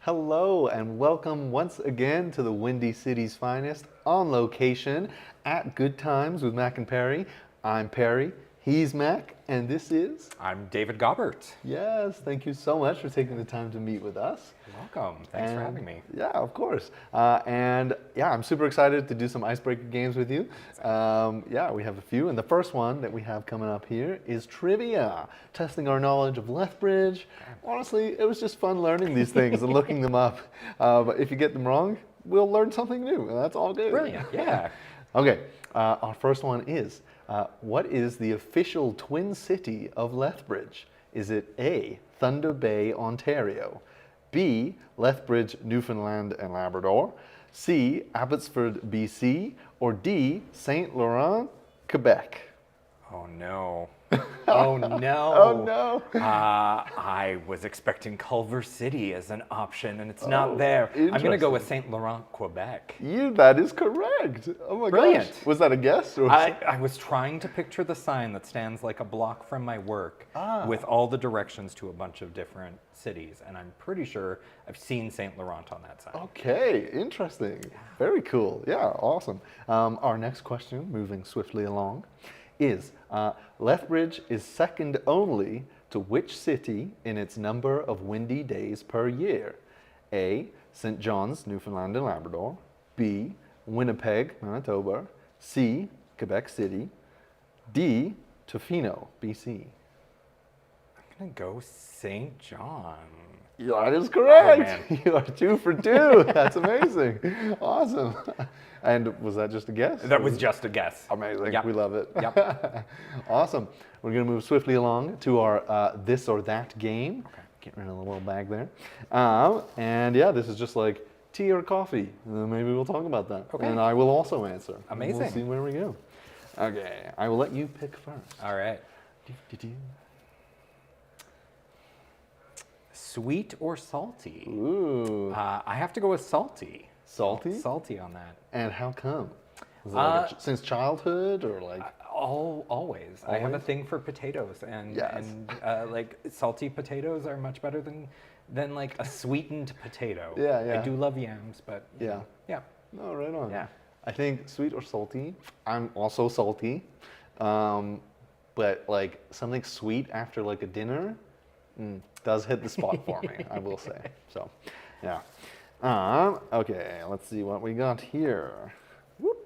Hello and welcome once again to the Windy City's finest on location at Good Times with Mac and Perry. I'm Perry, he's Mac, and this is... I'm David Gabert. Yes, thank you so much for taking the time to meet with us. You're welcome. Thanks for having me. Yeah, of course. I'm super excited to do some icebreaker games with you. We have a few, and the first one that we have coming up here is trivia, testing our knowledge of Lethbridge. Honestly, it was just fun learning these things and looking them up. But if you get them wrong, we'll learn something new, and that's all good. Brilliant, yeah. Okay, our first one is, what is the official twin city of Lethbridge? Is it A, Thunder Bay, Ontario, B, Lethbridge, Newfoundland and Labrador, C, Abbotsford, BC, or D, Saint Laurent, Quebec? Oh no. Oh no. Oh no. I was expecting Culver City as an option and it's not there. I'm going to go with Saint Laurent, Quebec. That is correct. Oh my Brilliant. gosh. Was that a guess? Or I was trying to picture the sign that stands like a block from my work with all the directions to a bunch of different cities, and I'm pretty sure I've seen Saint Laurent on that sign. Okay, interesting. Very cool. Yeah, awesome. Our next question, moving swiftly along, is Lethbridge is second only to which city in its number of windy days per year? A, St. John's, Newfoundland and Labrador, B, Winnipeg, Manitoba, C, Quebec City, D, Tofino, BC. I'm going to go St. John. Yeah, that is correct. Oh, You are 2 for 2. That's amazing. Awesome. And was that just a guess? That was just a guess. Amazing. Yep. We love it. Yep. Awesome. We're going to move swiftly along to our this or that game. Okay. Get rid of the little bag there. This is just like tea or coffee. Maybe we'll talk about that. Okay. And I will also answer. Amazing. We'll see where we go. Okay. I will let you pick first. All right. Sweet or salty? Ooh. I have to go with salty. Salty? Salty on that. And how come? Is it like since childhood or like? Always. I have a thing for potatoes, and Yes. like salty potatoes are much better than like a sweetened potato. Yeah. I do love yams, but Yeah. yeah. No, right on. Yeah. I think sweet or salty. I'm also salty, but like something sweet after like a dinner does hit the spot for me. I will say. So, yeah. Okay, let's see what we got here. Whoop.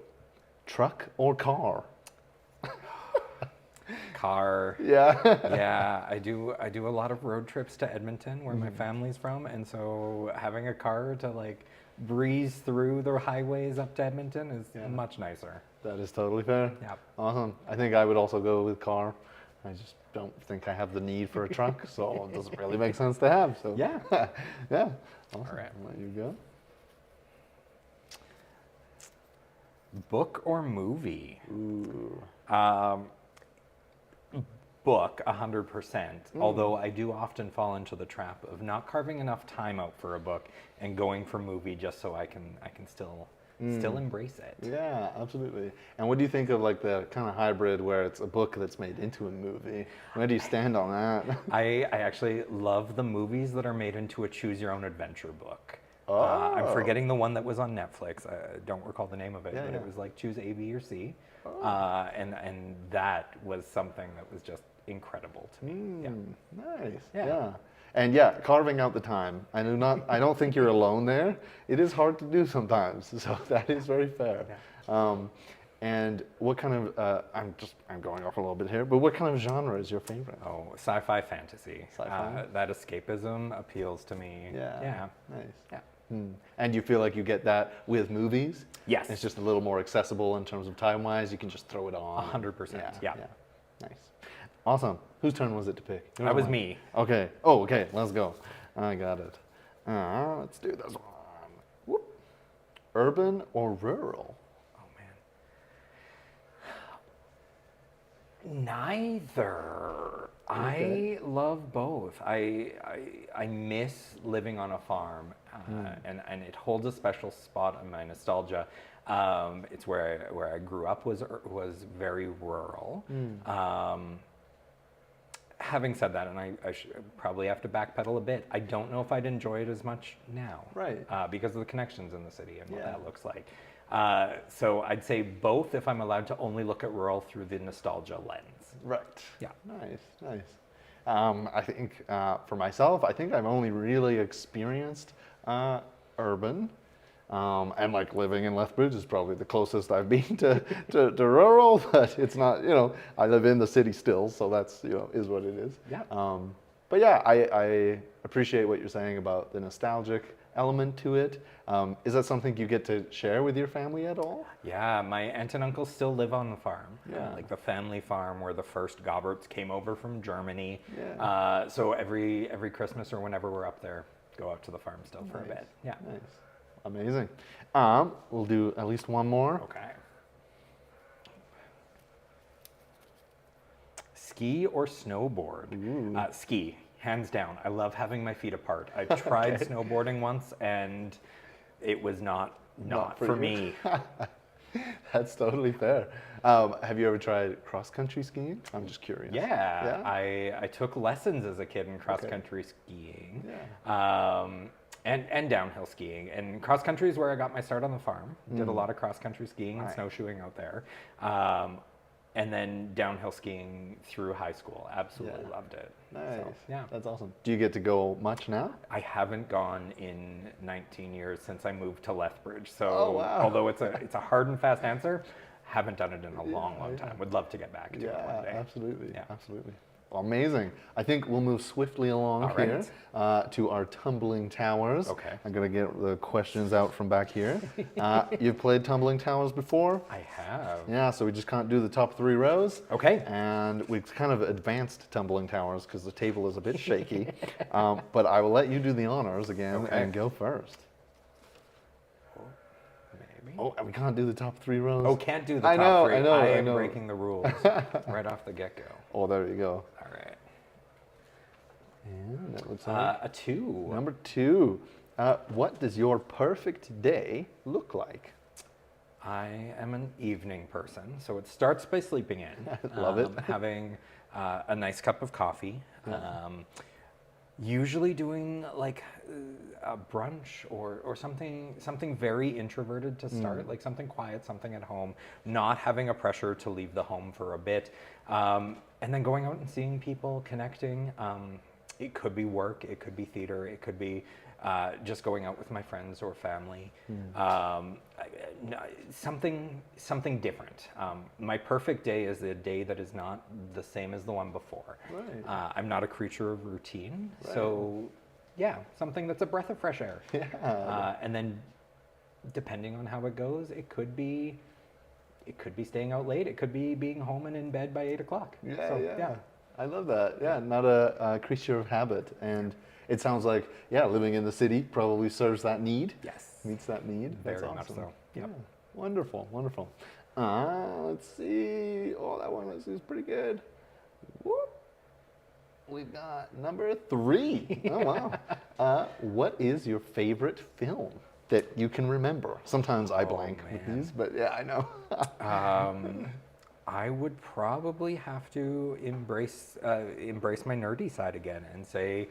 Truck or car? Car. Yeah. Yeah, I do a lot of road trips to Edmonton, where my family's from, and so having a car to like breeze through the highways up to Edmonton is much nicer. That is totally fair. Yeah. Awesome. I think I would also go with car. I just don't think I have the need for a truck, so it doesn't really make sense to have. So Yeah. yeah. Awesome. All right. I'll let you go. Book or movie? Ooh. Book, 100%. Although I do often fall into the trap of not carving enough time out for a book and going for movie just so I can still embrace it. Yeah, absolutely. And what do you think of like the kind of hybrid where it's a book that's made into a movie? Where do you stand on that? I actually love the movies that are made into a choose your own adventure book. Oh. I'm forgetting the one that was on Netflix. I don't recall the name of it, but Yeah. it was like choose A, B, or C. And that was something that was just incredible to me. Yeah. Nice. Yeah. Yeah. And yeah, carving out the time. I don't think you're alone there. It is hard to do sometimes, so that is very fair. Yeah. And what kind of I'm going off a little bit here, but what kind of genre is your favorite? Oh, sci-fi fantasy. Sci-fi? That escapism appeals to me. Yeah. Yeah. Nice. Yeah. And you feel like you get that with movies? Yes. It's just a little more accessible in terms of time-wise. You can just throw it on. 100%. Yeah. Nice. Awesome. Whose turn was it to pick? That was me. Okay. Oh, okay. Let's go. I got it. Let's do this one. Whoop. Urban or rural? Oh man. Neither. Okay. I love both. I miss living on a farm, and it holds a special spot in my nostalgia. It's where I grew up was very rural. having said that, and I probably have to backpedal a bit, I don't know if I'd enjoy it as much now. Right. Because of the connections in the city and what Yeah. that looks like. So I'd say both if I'm allowed to only look at rural through the nostalgia lens. Right. Yeah. Nice. I think for myself, I think I've only really experienced urban. And like living in Lethbridge is probably the closest I've been to rural, but it's not, I live in the city still, so that's, is what it is. Yeah. But yeah, I appreciate what you're saying about the nostalgic element to it. Is that something you get to share with your family at all? Yeah, my aunt and uncle still live on the farm. Yeah. Like the family farm where the first Gaberts came over from Germany. Yeah. So every Christmas or whenever we're up there, go out to the farm still for a bit. Yeah. Nice. Amazing. We'll do at least one more. Okay. Ski or snowboard? Ski, hands down. I love having my feet apart. I tried snowboarding once and it was not for me. That's totally fair. Have you ever tried cross-country skiing? I'm just curious. Yeah? I took lessons as a kid in cross-country skiing. And downhill skiing. And cross country is where I got my start on the farm. Did a lot of cross country skiing and snowshoeing out there. And then downhill skiing through high school. Absolutely loved it. Nice. So, yeah. That's awesome. Do you get to go much now? I haven't gone in 19 years since I moved to Lethbridge. So although it's a hard and fast answer, haven't done it in a long time. Would love to get back to it one day. Absolutely. Well, amazing. I think we'll move swiftly along here to our tumbling towers. Okay. I'm going to get the questions out from back here. You've played tumbling towers before? I have. Yeah, so we just can't do the top 3 rows. Okay. And we've kind of advanced tumbling towers because the table is a bit shaky. But I will let you do the honors again and go first. Oh, and we can't do the top 3 rows. Oh, can't do the top 3. I am breaking the rules right off the get-go. Oh, there you go. All right. And that looks like a 2. Number 2. What does your perfect day look like? I am an evening person, so it starts by sleeping in. Love it. Having a nice cup of coffee. Usually doing like a brunch or something very introverted to start, like something quiet, something at home, not having a pressure to leave the home for a bit, and then going out and seeing people, connecting. It could be work, it could be theater, it could be just going out with my friends or family. Something different. My perfect day is a day that is not the same as the one before. Right. I'm not a creature of routine, so yeah, something that's a breath of fresh air. And then depending on how it goes, it could be staying out late, it could be being home and in bed by 8 o'clock. Yeah. I love that. Yeah, not a creature of habit. And it sounds like, living in the city probably serves that need. Yes. Meets that need. That's Very awesome. much so. Yep. Yeah. Wonderful. Let's see. Oh, that one is pretty good. Whoop. We've got number 3. Oh, wow. What is your favorite film that you can remember? Sometimes I blank with these, but yeah, I know. I would probably have to embrace my nerdy side again and say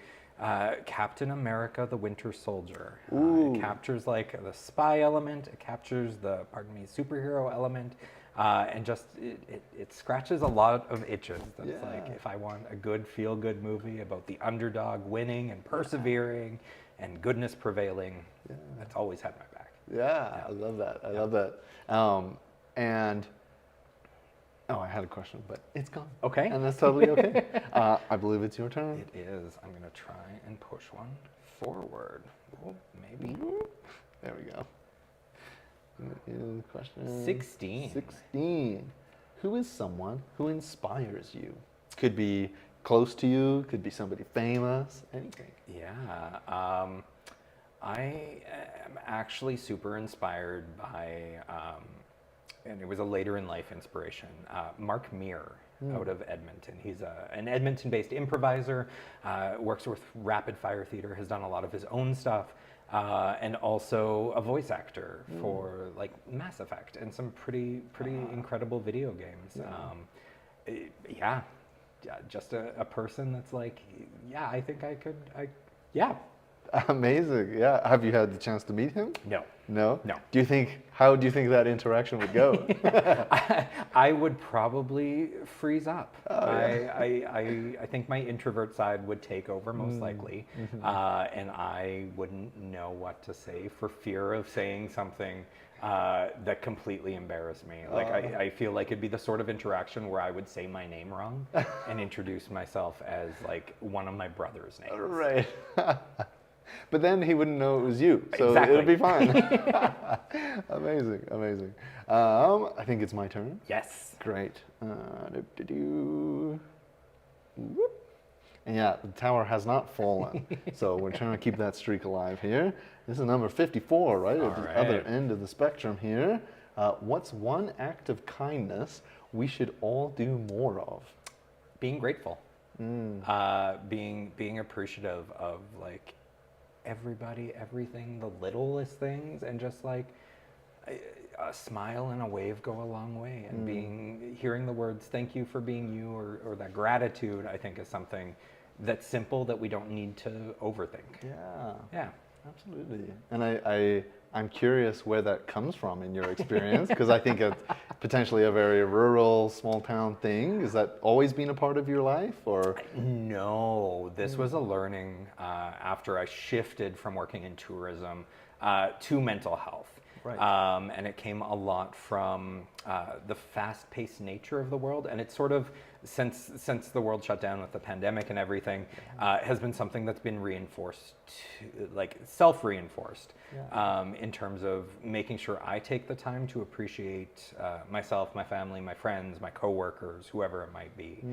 Captain America: The Winter Soldier. It captures like the spy element. It captures the superhero element, and just it scratches a lot of itches. That's like if I want a good feel-good movie about the underdog winning and persevering and goodness prevailing, that's always had my back. Yeah, I love that. I love that. And I had a question, but it's gone. Okay. And that's totally okay. I believe it's your turn. It is. I'm going to try and push one forward. Oh, maybe. There we go. Question 16. 16. Who is someone who inspires you? Could be close to you, could be somebody famous, anything. Yeah. I am actually super inspired by, and it was a later in life inspiration, Mark Meir out of Edmonton. He's an Edmonton-based improviser, works with Rapid Fire Theatre, has done a lot of his own stuff, and also a voice actor for like Mass Effect and some pretty incredible video games. just a person that's like, yeah, I think I could, yeah. Amazing. Yeah. Have you had the chance to meet him? No. No? No. How do you think that interaction would go? I would probably freeze up. Oh, yeah. I think my introvert side would take over most likely, and I wouldn't know what to say for fear of saying something that completely embarrassed me. Like I feel like it'd be the sort of interaction where I would say my name wrong and introduce myself as like one of my brother's names. Right. But then he wouldn't know it was you, so Exactly. it'll be fine. Amazing, amazing. I think it's my turn. Yes. Great. Whoop. And yeah, the tower has not fallen, so we're trying to keep that streak alive here. This is number 54, right? At the other end of the spectrum here. What's one act of kindness we should all do more of? Being grateful. Being appreciative of like everybody, everything, the littlest things, and just like a smile and a wave go a long way. And hearing the words "thank you for being you" or that gratitude, I think, is something that's simple that we don't need to overthink. Yeah, absolutely. And I'm curious where that comes from in your experience, because I think it's potentially a very rural, small town thing. Has that always been a part of your life, or? No, this was a learning after I shifted from working in tourism to mental health. Right. And it came a lot from the fast-paced nature of the world, and it's sort of since the world shut down with the pandemic and everything, has been something that's been reinforced, like self-reinforced, in terms of making sure I take the time to appreciate myself, my family, my friends, my coworkers, whoever it might be,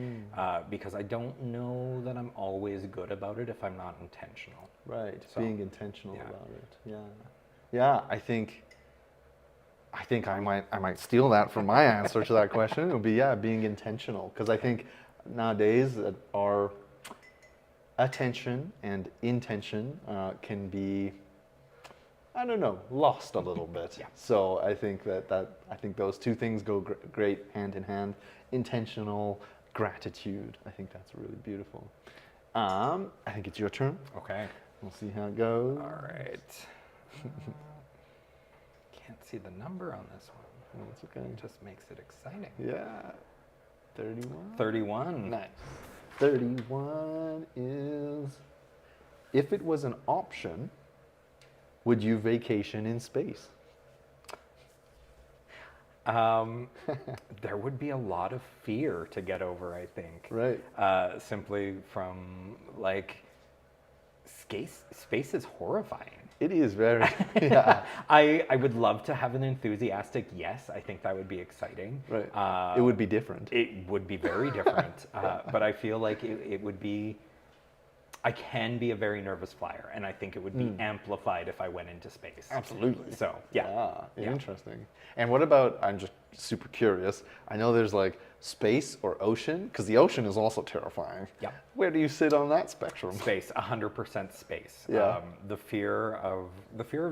because I don't know that I'm always good about it if I'm not intentional. Right. So, being intentional about it. Yeah. I think I might steal that from my answer to that question. It would be being intentional, because I think nowadays that our attention and intention can be, I don't know, lost a little bit. So I think I think those two things go great hand in hand. Intentional gratitude. I think that's really beautiful. I think it's your turn. Okay. We'll see how it goes. All right. Can't see the number on this one. That's okay. It just makes it exciting. Yeah. 31? 31. Nice. 31 is, if it was an option, would you vacation in space? There would be a lot of fear to get over, I think. Right. Simply from like, space is horrifying. It is very, yeah. I would love to have an enthusiastic yes. I think that would be exciting. Right. It would be different. It would be very different. But I feel like it would be, I can be a very nervous flyer, and I think it would be amplified if I went into space. Absolutely. So, yeah. Interesting. And what about, I'm just super curious, I know there's like space or ocean, because the ocean is also terrifying. Yeah. Where do you sit on that spectrum? Space, 100% space. Yeah. The fear of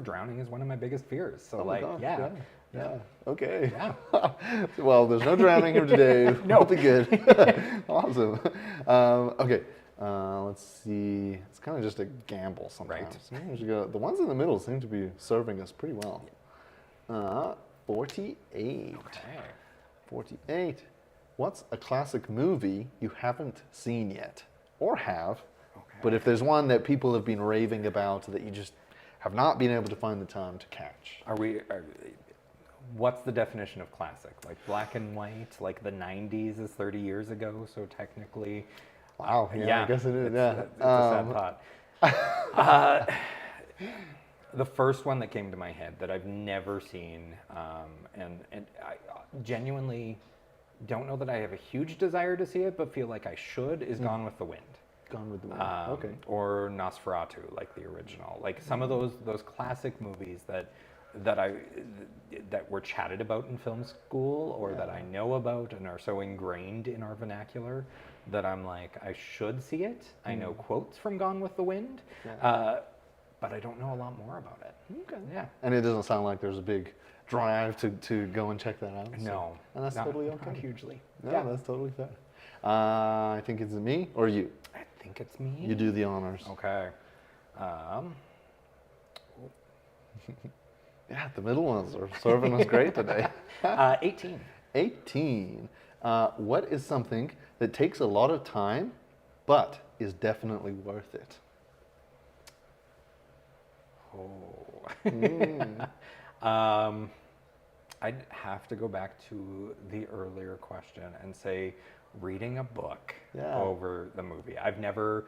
drowning is one of my biggest fears. So gosh, yeah. Okay. Yeah. Well, there's no drowning here today. No. We'll be good. Awesome. Okay. Let's see. It's kind of just a gamble sometimes. Right. Sometimes the ones in the middle seem to be serving us pretty well. 48. Okay. 48. What's a classic movie you haven't seen yet, or have? Okay. But if there's one that people have been raving about that you just have not been able to find the time to catch. What's the definition of classic? Like black and white? Like the 90s is 30 years ago, so technically. Wow, yeah, I guess it is. It's a sad thought. The first one that came to my head that I've never seen, and I genuinely don't know that I have a huge desire to see it, but feel like I should, is Gone with the Wind. Gone with the Wind. Okay. Or Nosferatu, like the original. Like some of those classic movies that were chatted about in film school, or that I know about and are so ingrained in our vernacular that I'm like, I should see it. I know quotes from Gone with the Wind, but I don't know a lot more about it. Okay. Yeah. And it doesn't sound like there's a big drive to go and check that out. No. And that's totally okay. Not hugely. No, that's totally fair. I think it's me or you. I think it's me. You do the honors. Okay. Yeah, the middle ones are serving us great today. 18. 18. What is something that takes a lot of time, but is definitely worth it? I'd have to go back to the earlier question and say reading a book over the movie. I've never,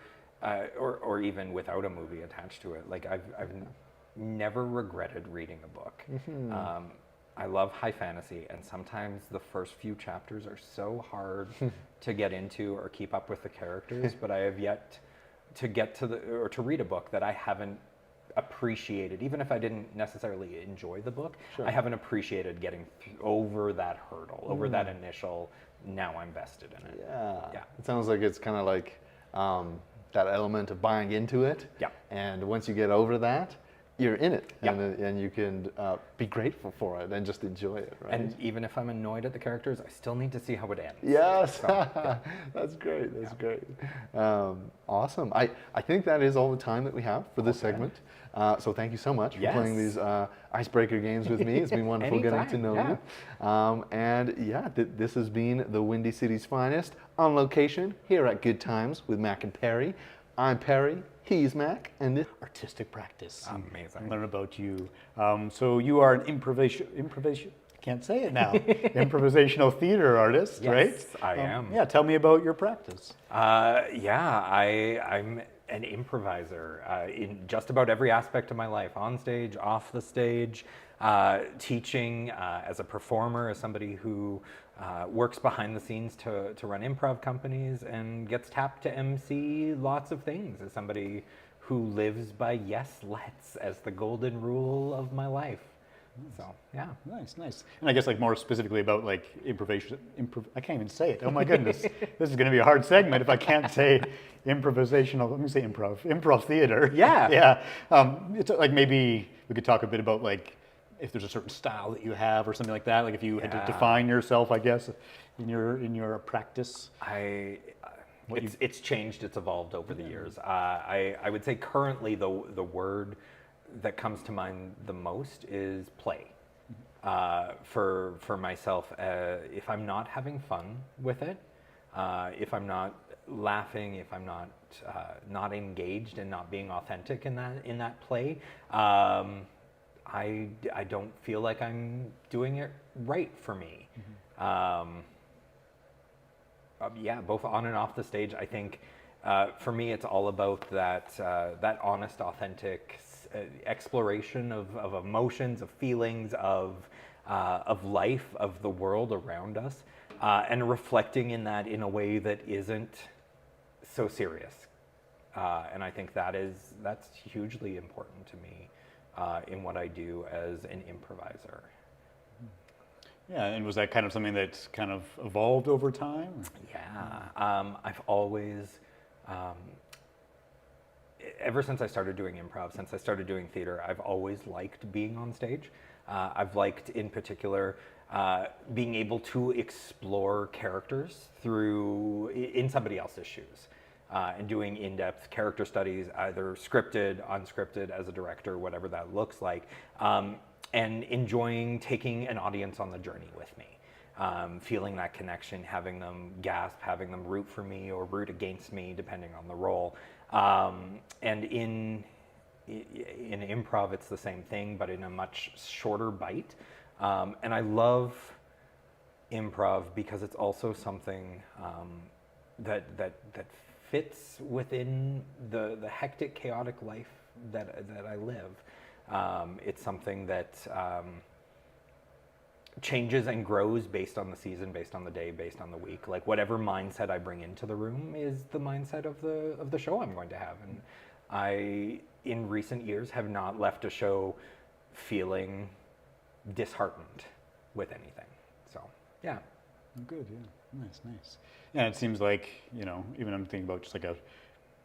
or even without a movie attached to it, like I've never regretted reading a book. I love high fantasy, and sometimes the first few chapters are so hard to get into or keep up with the characters, but I have yet to get to to read a book that I haven't appreciated, even if I didn't necessarily enjoy the book. I haven't appreciated getting over that hurdle, over that initial, now I'm vested in it. Yeah. It sounds like it's kind of like that element of buying into it. Yeah. And once you get over that, you're in it, Yeah. and you can be grateful for it and just enjoy it, right? And even if I'm annoyed at the characters, I still need to see how it ends. Yes, So, yeah. that's great. That's great. Awesome. I think that is all the time that we have for this segment. So thank you so much for playing these icebreaker games with me. It's been wonderful getting to know you. And yeah, this has been the Windy City's Finest on location here at Good Times with Mac and Perry. I'm Perry. He's Mac, and this Artistic practice. Amazing. Learn about you. So you are an improvisation. I can't say it now. Improvisational theater artist, right? Yes, I am. Yeah, tell me about your practice. I'm an improviser in just about every aspect of my life, on stage, off the stage, teaching as a performer, as somebody who works behind the scenes to run improv companies and gets tapped to MC lots of things, as somebody who lives by yes, let's as the golden rule of my life. So, yeah. Nice. And I guess like more specifically about like improvisation, I can't even say it. Oh my goodness. This is going to be a hard segment if I can't say improvisational. Let me say improv theater. Yeah. Yeah. It's like maybe we could talk a bit about like if there's a certain style that you have or something like that. Like if you had to define yourself, I guess, in your practice. It's changed, it's evolved over the years. I would say currently the word that comes to mind the most is play. For myself, if I'm not having fun with it, if I'm not laughing, if I'm not engaged and not being authentic in that play, I don't feel like I'm doing it right for me. Both on and off the stage. I think for me, it's all about that honest, authentic exploration of emotions, of feelings, of life, of the world around us, and reflecting in that in a way that isn't so serious. And I think that's hugely important to me in what I do as an improviser. Yeah, and was that kind of something that's kind of evolved over time? Yeah, I've always, ever since I started doing improv, since I started doing theater, I've always liked being on stage. I've liked, in particular, being able to explore characters in somebody else's shoes. And doing in-depth character studies, either scripted, unscripted, as a director, whatever that looks like, and enjoying taking an audience on the journey with me, feeling that connection, having them gasp, having them root for me or root against me, depending on the role. And in improv, it's the same thing, but in a much shorter bite. And I love improv because it's also something that fits within the hectic, chaotic life that I live. It's something that changes and grows based on the season, based on the day, based on the week. Like whatever mindset I bring into the room is the mindset of the show I'm going to have. And I, in recent years, have not left a show feeling disheartened with anything. So, yeah. Good, yeah. Nice. Yeah, it seems like, even I'm thinking about just like a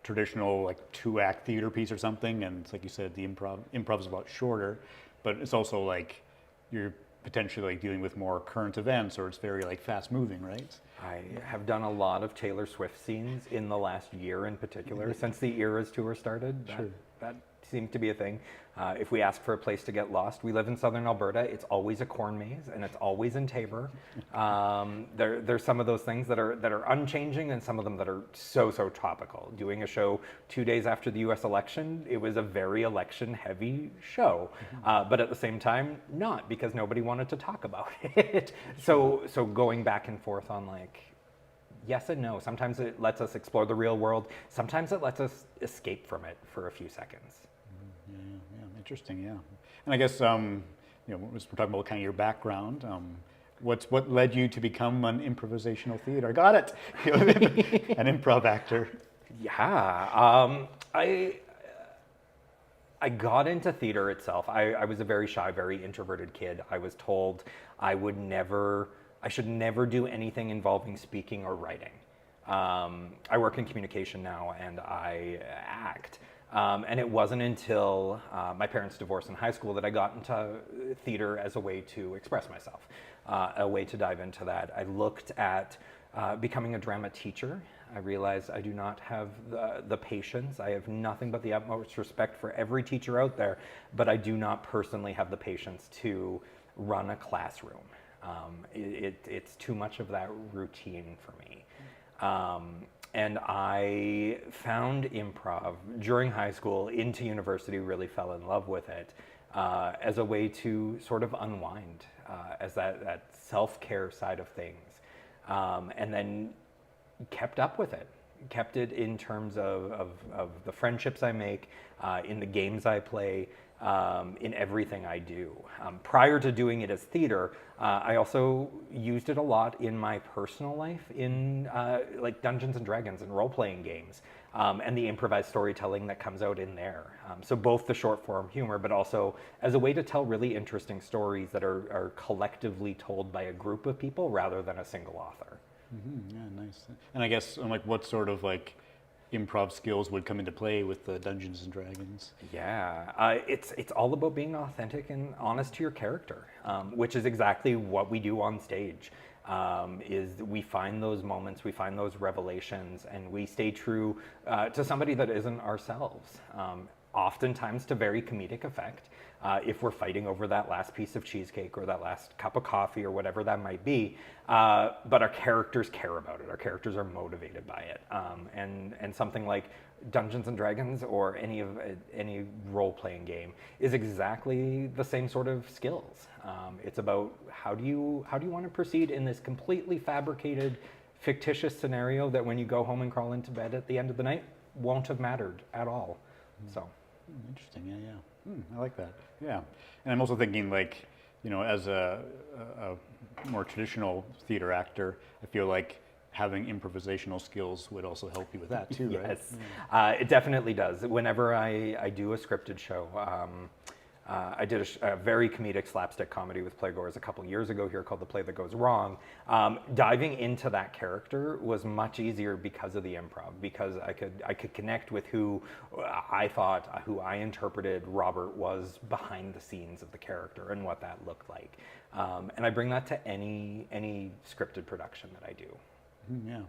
traditional like 2-act theater piece or something, and it's like you said, the improv is a lot shorter, but it's also like you're potentially like dealing with more current events, or it's very like fast moving, right? I have done a lot of Taylor Swift scenes in the last year in particular, since the Eras tour started. That seemed to be a thing. If we ask for a place to get lost, we live in southern Alberta. It's always a corn maze, and it's always in Tabor. There's some of those things that are unchanging, and some of them that are so topical. Doing a show 2 days after the U.S. election, it was a very election-heavy show, but at the same time, not, because nobody wanted to talk about it. So going back and forth on like, yes and no. Sometimes it lets us explore the real world. Sometimes it lets us escape from it for a few seconds. Yeah, interesting, yeah. And I guess, we're talking about kind of your background. What led you to become an improvisational theater? Got it! An improv actor. Yeah, I got into theater itself. I was a very shy, very introverted kid. I was told I should never do anything involving speaking or writing. I work in communication now, and I act. And it wasn't until my parents' divorce in high school that I got into theater as a way to express myself, a way to dive into that. I looked at becoming a drama teacher. I realized I do not have the patience. I have nothing but the utmost respect for every teacher out there, but I do not personally have the patience to run a classroom. It's too much of that routine for me. And I found improv during high school, into university, really fell in love with it as a way to sort of unwind, as that self-care side of things. And then kept up with it, kept it in terms of the friendships I make, in the games I play, in everything I do. Prior to doing it as theater, I also used it a lot in my personal life, in like Dungeons and Dragons and role-playing games, and the improvised storytelling that comes out in there. So both the short-form humor, but also as a way to tell really interesting stories that are collectively told by a group of people rather than a single author. Yeah, nice. And I guess, like, what sort of like improv skills would come into play with the Dungeons and Dragons? Yeah, it's all about being authentic and honest to your character, which is exactly what we do on stage. Is we find those moments, we find those revelations, and we stay true to somebody that isn't ourselves. Oftentimes to very comedic effect, if we're fighting over that last piece of cheesecake or that last cup of coffee or whatever that might be, but our characters care about it. Our characters are motivated by it, and something like Dungeons and Dragons or any role-playing game is exactly the same sort of skills. It's about how do you want to proceed in this completely fabricated, fictitious scenario that when you go home and crawl into bed at the end of the night won't have mattered at all. So. Interesting, yeah. I like that, yeah. And I'm also thinking, like, as a more traditional theater actor, I feel like having improvisational skills would also help you with that too, right? Yes, it definitely does. Whenever I do a scripted show, I did a very comedic slapstick comedy with playgoers a couple years ago here called The Play That Goes Wrong. Diving into that character was much easier because of the improv, because I could connect with who I interpreted Robert was behind the scenes of the character and what that looked like. And I bring that to any scripted production that I do. Yeah,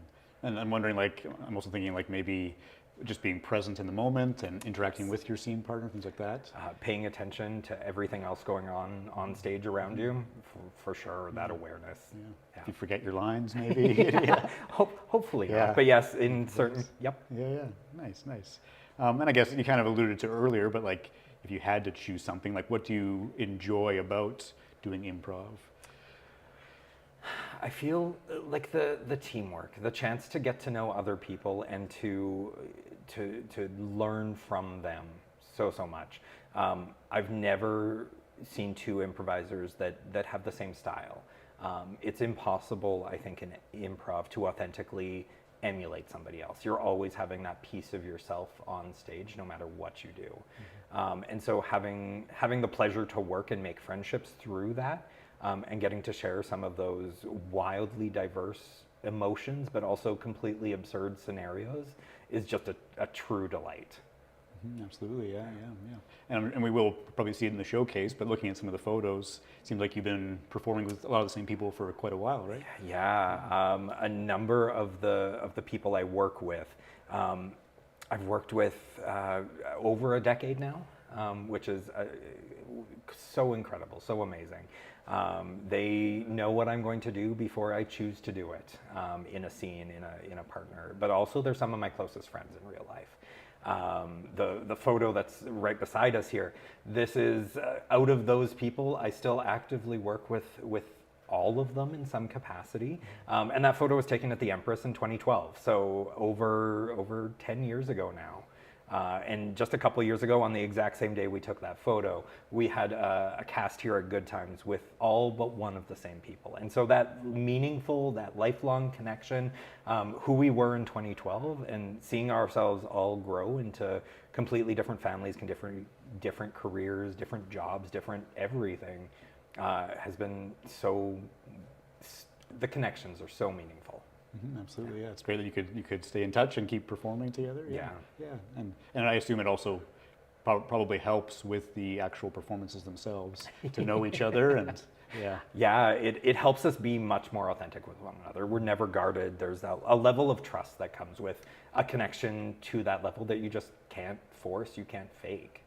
and I'm wondering, like, I'm also thinking, like, maybe just being present in the moment and interacting with your scene partner, things like that. Paying attention to everything else going on stage around you, for sure, that awareness. Yeah. If you forget your lines, maybe. Yeah. Hopefully not, but yes, in certain, yep. Yeah, nice. And I guess you kind of alluded to earlier, but like, if you had to choose something, like, what do you enjoy about doing improv? I feel like the teamwork, the chance to get to know other people and to learn from them so much. I've never seen two improvisers that have the same style. It's impossible, I think, in improv to authentically emulate somebody else. You're always having that piece of yourself on stage, no matter what you do. And so having the pleasure to work and make friendships through that, and getting to share some of those wildly diverse emotions, but also completely absurd scenarios, is just a true delight. Absolutely, and we will probably see it in the showcase, but looking at some of the photos, it seems like you've been performing with a lot of the same people for quite a while, right? Yeah, a number of the people I work with, I've worked with over a decade now, which is so incredible, so amazing. They know what I'm going to do before I choose to do it in a scene, in a partner. But also, they're some of my closest friends in real life. The photo that's right beside us here, this is out of those people, I still actively work with all of them in some capacity. And that photo was taken at the Empress in 2012, so over 10 years ago now. And just a couple of years ago, on the exact same day we took that photo, we had a cast here at Good Times with all but one of the same people. And so that meaningful, that lifelong connection, who we were in 2012, and seeing ourselves all grow into completely different families, different careers, different jobs, different everything, has been so, the connections are so meaningful. Absolutely, yeah. It's great that you could stay in touch and keep performing together. Yeah. And I assume it also probably helps with the actual performances themselves to know each other and it helps us be much more authentic with one another. We're never guarded. There's a level of trust that comes with a connection to that level that you just can't force, you can't fake.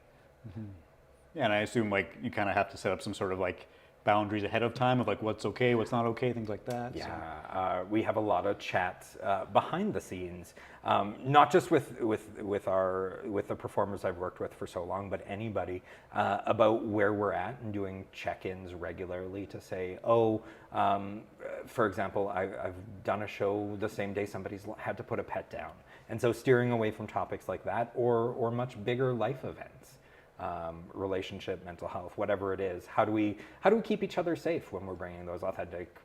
Yeah, and I assume like you kind of have to set up some sort of like boundaries ahead of time of like what's okay, what's not okay, things like that. Yeah, we have a lot of chats behind the scenes, not just with the performers I've worked with for so long, but anybody about where we're at, and doing check-ins regularly to say, for example, I've done a show the same day somebody's had to put a pet down, and so steering away from topics like that or much bigger life events. Relationship, mental health, whatever it is. How do we keep each other safe when we're bringing those authentic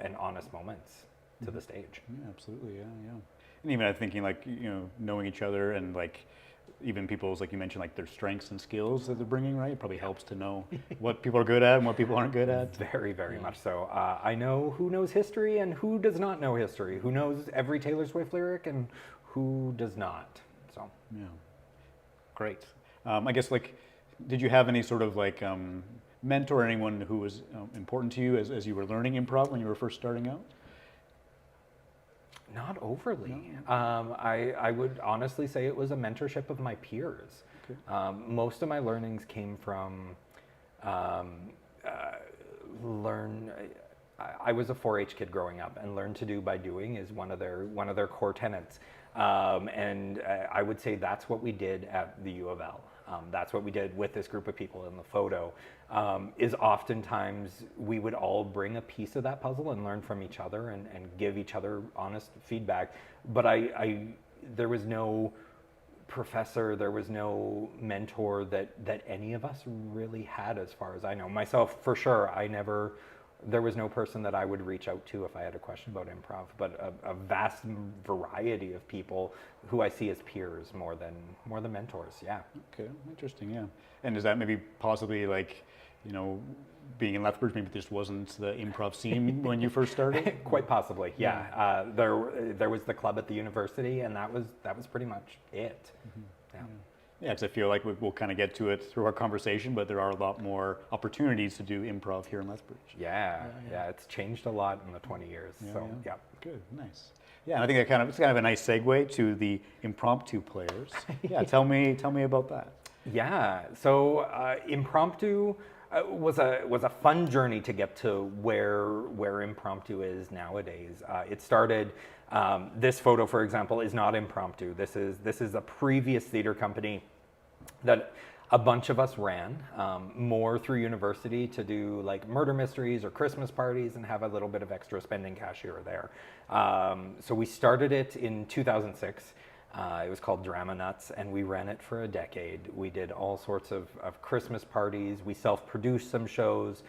and honest moments to the stage? Yeah, absolutely. Yeah. And even I'm thinking like knowing each other and like even people's, like you mentioned, like their strengths and skills that they're bringing, right? It probably helps to know what people are good at and what people aren't good at. Very, very much so. I know who knows history and who does not know history. Who knows every Taylor Swift lyric and who does not. So yeah, great. I guess like, did you have any sort of like mentor, or anyone who was important to you as you were learning improv when you were first starting out? Not overly. No. I would honestly say it was a mentorship of my peers. Okay. Most of my learnings came from I was a 4-H kid growing up, and learn to do by doing is one of their core tenets. And I would say that's what we did at the U of L. That's what we did with this group of people in the photo, is oftentimes we would all bring a piece of that puzzle and learn from each other and give each other honest feedback. But there was no professor, there was no mentor that any of us really had, as far as I know. Myself, for sure, there was no person that I would reach out to if I had a question about improv, but a vast variety of people who I see as peers more than mentors. Yeah. Okay, interesting. Yeah. And is that maybe possibly like, being in Lethbridge, maybe this wasn't the improv scene when you first started? Quite possibly. Yeah. There was the club at the university, and that was pretty much it. Yeah. Yeah, because I feel like we'll kind of get to it through our conversation, but there are a lot more opportunities to do improv here in Lethbridge. Yeah, it's changed a lot in the 20 years. Yeah. Good, nice. Yeah, and I think it's kind of a nice segue to the ImpromptOu Players. Yeah, tell me about that. Yeah, so ImpromptOu was a fun journey to get to where ImpromptOu is nowadays. It started. This photo, for example, is not ImpromptOu. This is a previous theater company that a bunch of us ran, more through university, to do like murder mysteries or Christmas parties and have a little bit of extra spending cash here or there. So we started it in 2006. It was called Drama Nuts, and we ran it for a decade. We did all sorts of Christmas parties. We self-produced some shows.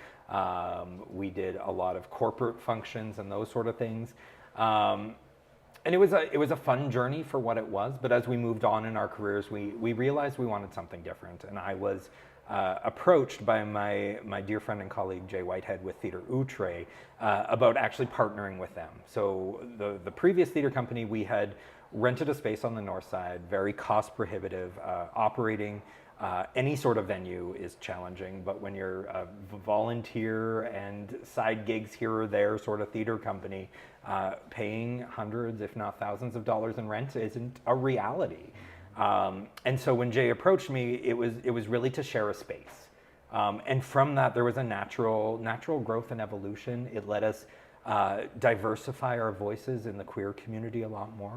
We did a lot of corporate functions and those sort of things. And it was a fun journey for what it was, but as we moved on in our careers, we realized we wanted something different. And I was approached by my dear friend and colleague Jay Whitehead with Theatre Outre about actually partnering with them. So the previous theater company, we had rented a space on the north side, very cost prohibitive. Operating any sort of venue is challenging, but when you're a volunteer and side gigs here or there sort of theater company, paying hundreds, if not thousands of dollars in rent isn't a reality. And so when Jay approached me, it was really to share a space. And from that, there was a natural growth and evolution. It let us diversify our voices in the queer community a lot more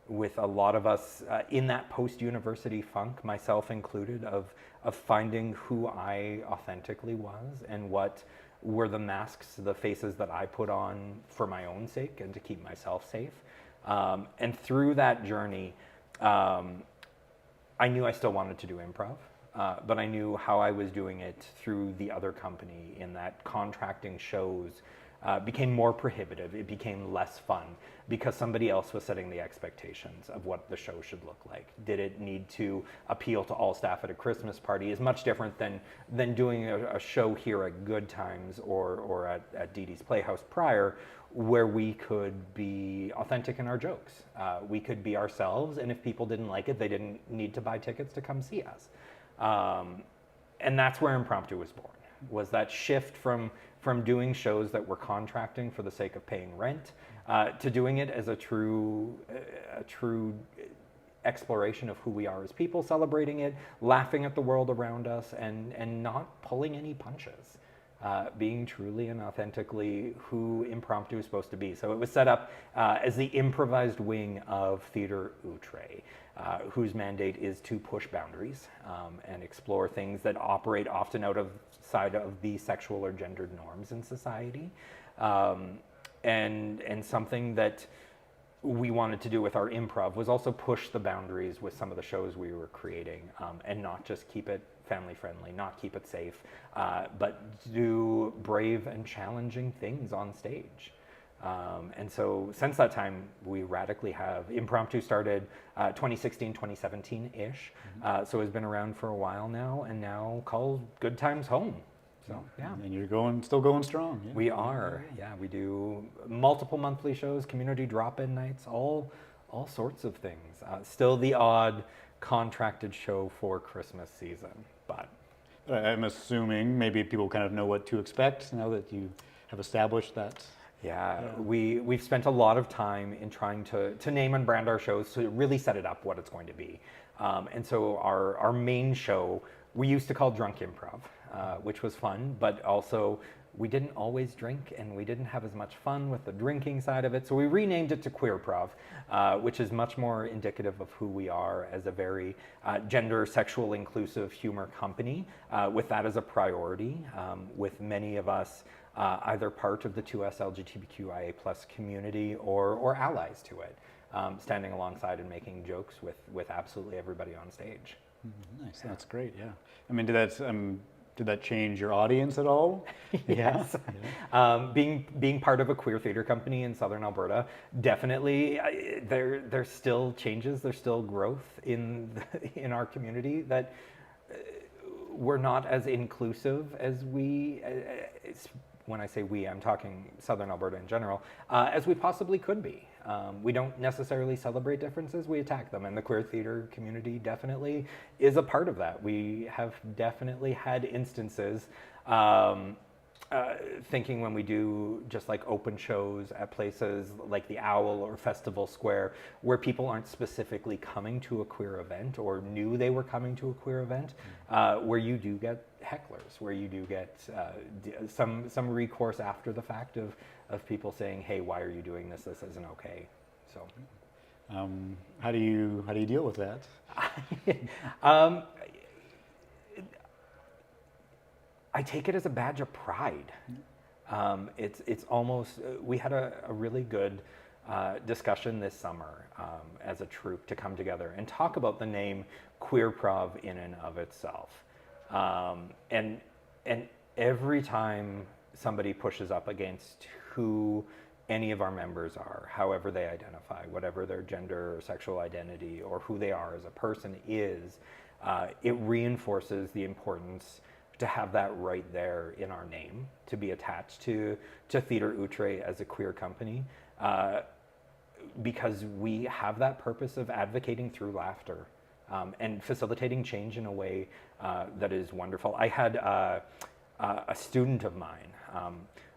with a lot of us in that post-university funk, myself included, of finding who I authentically was and what were the masks, the faces that I put on for my own sake and to keep myself safe. And through that journey, I knew I still wanted to do improv, but I knew how I was doing it through the other company in that contracting shows became more prohibitive. It became less fun because somebody else was setting the expectations of what the show should look like. Did it need to appeal to all staff at a Christmas party? Is much different than doing a show here at Good Times or at Dee Dee's Playhouse prior, where we could be authentic in our jokes. We could be ourselves, and if people didn't like it, they didn't need to buy tickets to come see us. And that's where ImpromptOu was born, was that shift from doing shows that were contracting for the sake of paying rent to doing it as a true exploration of who we are as people, celebrating it, laughing at the world around us, and not pulling any punches. Being truly and authentically who ImpromptOu is supposed to be. So it was set up as the improvised wing of Theatre Outre, whose mandate is to push boundaries and explore things that operate often outside of the sexual or gendered norms in society. And something that we wanted to do with our improv was also push the boundaries with some of the shows we were creating, and not just keep it family friendly, not keep it safe, but do brave and challenging things on stage. And so since that time, we radically have. ImpromptOu started 2016, 2017-ish, so it's been around for a while now, and now called Good Times home. So, yeah. And you're still going strong. Yeah. We are, yeah. We do multiple monthly shows, community drop-in nights, all sorts of things. Still the odd contracted show for Christmas season, but. I'm assuming maybe people kind of know what to expect now that you have established that. Yeah, we've spent a lot of time in trying to name and brand our shows to really set it up what it's going to be. And so our main show, we used to call Drunk Improv, which was fun, but also we didn't always drink and we didn't have as much fun with the drinking side of it. So we renamed it to Queerprov, which is much more indicative of who we are as a very gender, sexual, inclusive humor company, with that as a priority, with many of us either part of the 2S LGBTQIA+ community or allies to it, standing alongside and making jokes with absolutely everybody on stage. Nice, that's great. Yeah, I mean, did that change your audience at all? Yes. Yeah. Being part of a queer theater company in Southern Alberta, definitely there's still changes, there's still growth in our community that we're not as inclusive as we. When I say we, I'm talking Southern Alberta in general, as we possibly could be. We don't necessarily celebrate differences, we attack them, and the queer theater community definitely is a part of that. We have definitely had instances, thinking when we do just like open shows at places like the Owl or Festival Square, where people aren't specifically coming to a queer event or knew they were coming to a queer event, where you do get hecklers, where you do get some recourse after the fact of people saying, "Hey, why are you doing this? This isn't okay." So, how do you deal with that? I take it as a badge of pride. It's almost, we had a really good discussion this summer as a troupe to come together and talk about the name Queerprov in and of itself. And every time somebody pushes up against who any of our members are, however they identify, whatever their gender or sexual identity or who they are as a person is, it reinforces the importance to have that right there in our name, to be attached to Theatre Outre as a queer company. because we have that purpose of advocating through laughter and facilitating change in a way that is wonderful. I had a student of mine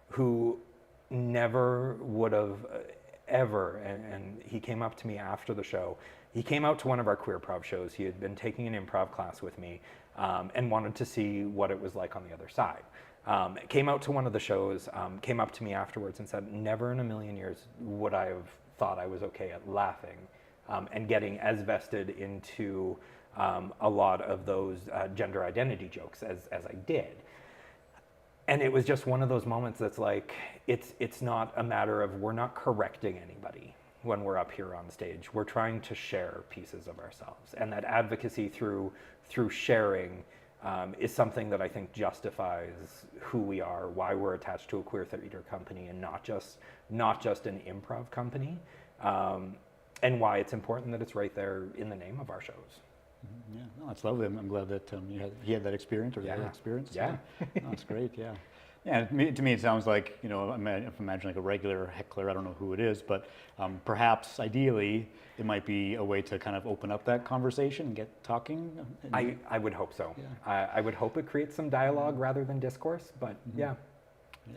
who never would have ever, and he came up to me after the show. He came out to one of our queer prov shows. He had been taking an improv class with me and wanted to see what it was like on the other side. Came out to one of the shows, came up to me afterwards and said, never in a million years would I have thought I was okay at laughing and getting as vested into a lot of those gender identity jokes as I did. And it was just one of those moments that's like, it's not a matter of, we're not correcting anybody when we're up here on stage. We're trying to share pieces of ourselves. And that advocacy through sharing is something that I think justifies who we are, why we're attached to a queer theater company and not just an improv company, and why it's important that it's right there in the name of our shows. Yeah, no, that's lovely. I'm glad that he had that experience or that experience. Yeah. No, that's great. Yeah. Yeah, to me it sounds like, if I imagine like a regular heckler, I don't know who it is, but perhaps ideally it might be a way to kind of open up that conversation and get talking. I would hope so. Yeah. I would hope it creates some dialogue rather than discourse, but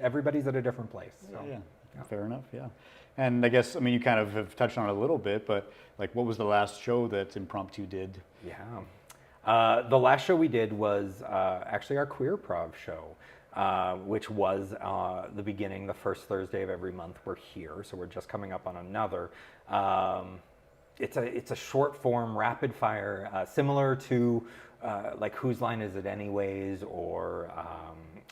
everybody's at a different place. So. Yeah, fair enough, yeah. And I guess, you kind of have touched on it a little bit, but like what was the last show that Impromptu did? Yeah. The last show we did was actually our queer prov show. Which was the beginning, the first Thursday of every month. We're here, so we're just coming up on another. It's a short form, rapid fire, similar to like Whose Line Is It Anyways, or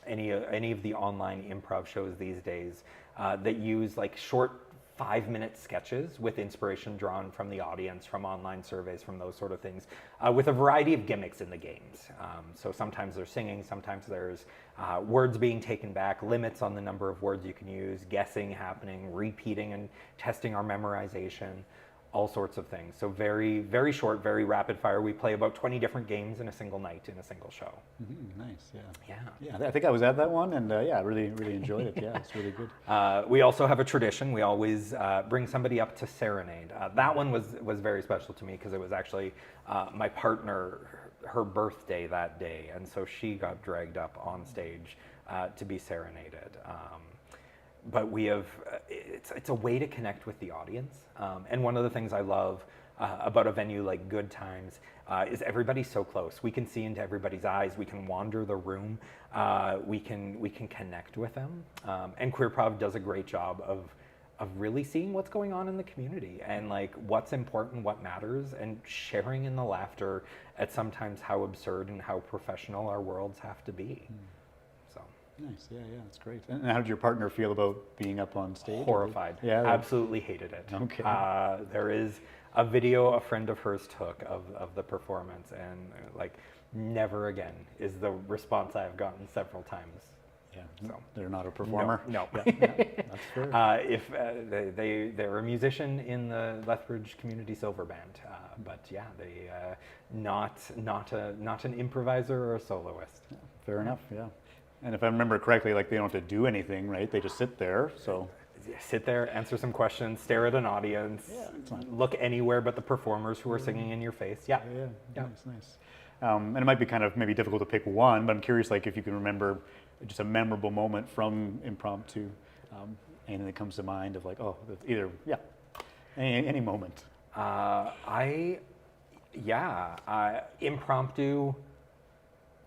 any of the online improv shows these days that use like short 5-minute sketches with inspiration drawn from the audience, from online surveys, from those sort of things, with a variety of gimmicks in the games. So sometimes there's singing, sometimes there's words being taken back, limits on the number of words you can use, guessing happening, repeating and testing our memorization, all sorts of things. So very, very short, very rapid fire. We play about 20 different games in a single night, in a single show. Mm-hmm, nice, yeah. Yeah. Yeah, I think I was at that one, and I really enjoyed it. Yeah, it's really good. We also have a tradition. We always bring somebody up to serenade. That one was very special to me because it was actually my partner, her birthday that day, and so she got dragged up on stage to be serenaded. But we have, it's a way to connect with the audience. And one of the things I love about a venue like Good Times is everybody's so close. We can see into everybody's eyes. We can wander the room. We can connect with them. And Queer Prov does a great job of really seeing what's going on in the community and like what's important, what matters, and sharing in the laughter at sometimes how absurd and how professional our worlds have to be. So. Nice, yeah, that's great. And how did your partner feel about being up on stage? Horrified. Yeah, absolutely hated it. Okay. There is a video a friend of hers took of the performance, and like, never again is the response I've gotten several times. Yeah, so they're not a performer. No. Yeah, that's fair. If they're a musician in the Lethbridge Community Silver Band, but yeah, they not an improviser or a soloist. Yeah, fair enough. Yeah. And if I remember correctly, like they don't have to do anything, right? They just sit there. So sit there, answer some questions, stare at an audience, look anywhere but the performers who are singing in your face. Yeah. Nice. And it might be kind of maybe difficult to pick one, but I'm curious, like if you can remember just a memorable moment from Impromptu, anything that comes to mind of like, any moment. Impromptu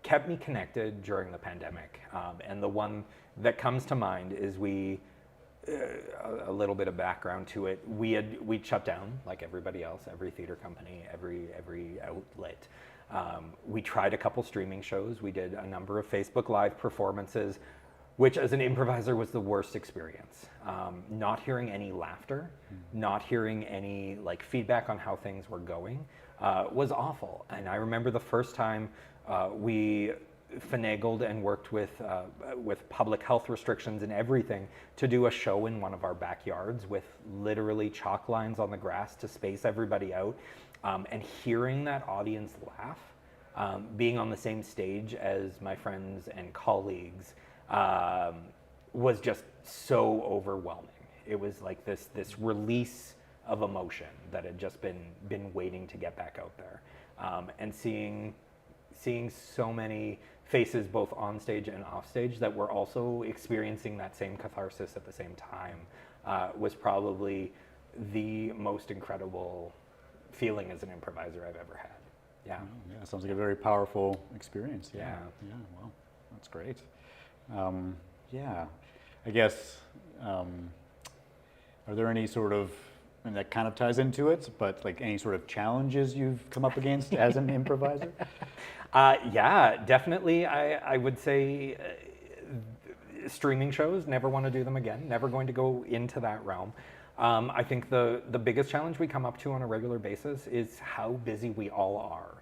kept me connected during the pandemic, and the one that comes to mind is a little bit of background to it. We'd shut down like everybody else, every theater company, every outlet. We tried a couple streaming shows. We did a number of Facebook Live performances, which as an improviser was the worst experience. Not hearing any laughter, not hearing any like feedback on how things were going was awful. And I remember the first time we finagled and worked with public health restrictions and everything to do a show in one of our backyards with literally chalk lines on the grass to space everybody out, and hearing that audience laugh, being on the same stage as my friends and colleagues, was just so overwhelming. It was like this release of emotion that had just been waiting to get back out there, and seeing so many faces both on stage and off stage that were also experiencing that same catharsis at the same time was probably the most incredible feeling as an improviser I've ever had. Yeah. Oh, yeah, sounds like a very powerful experience. Yeah. Yeah, well, that's great. Yeah, I guess, are there any sort of, and that kind of ties into it, but like any sort of challenges you've come up against as an improviser? Yeah, definitely. I would say streaming shows, never want to do them again, never going to go into that realm. I think the biggest challenge we come up to on a regular basis is how busy we all are.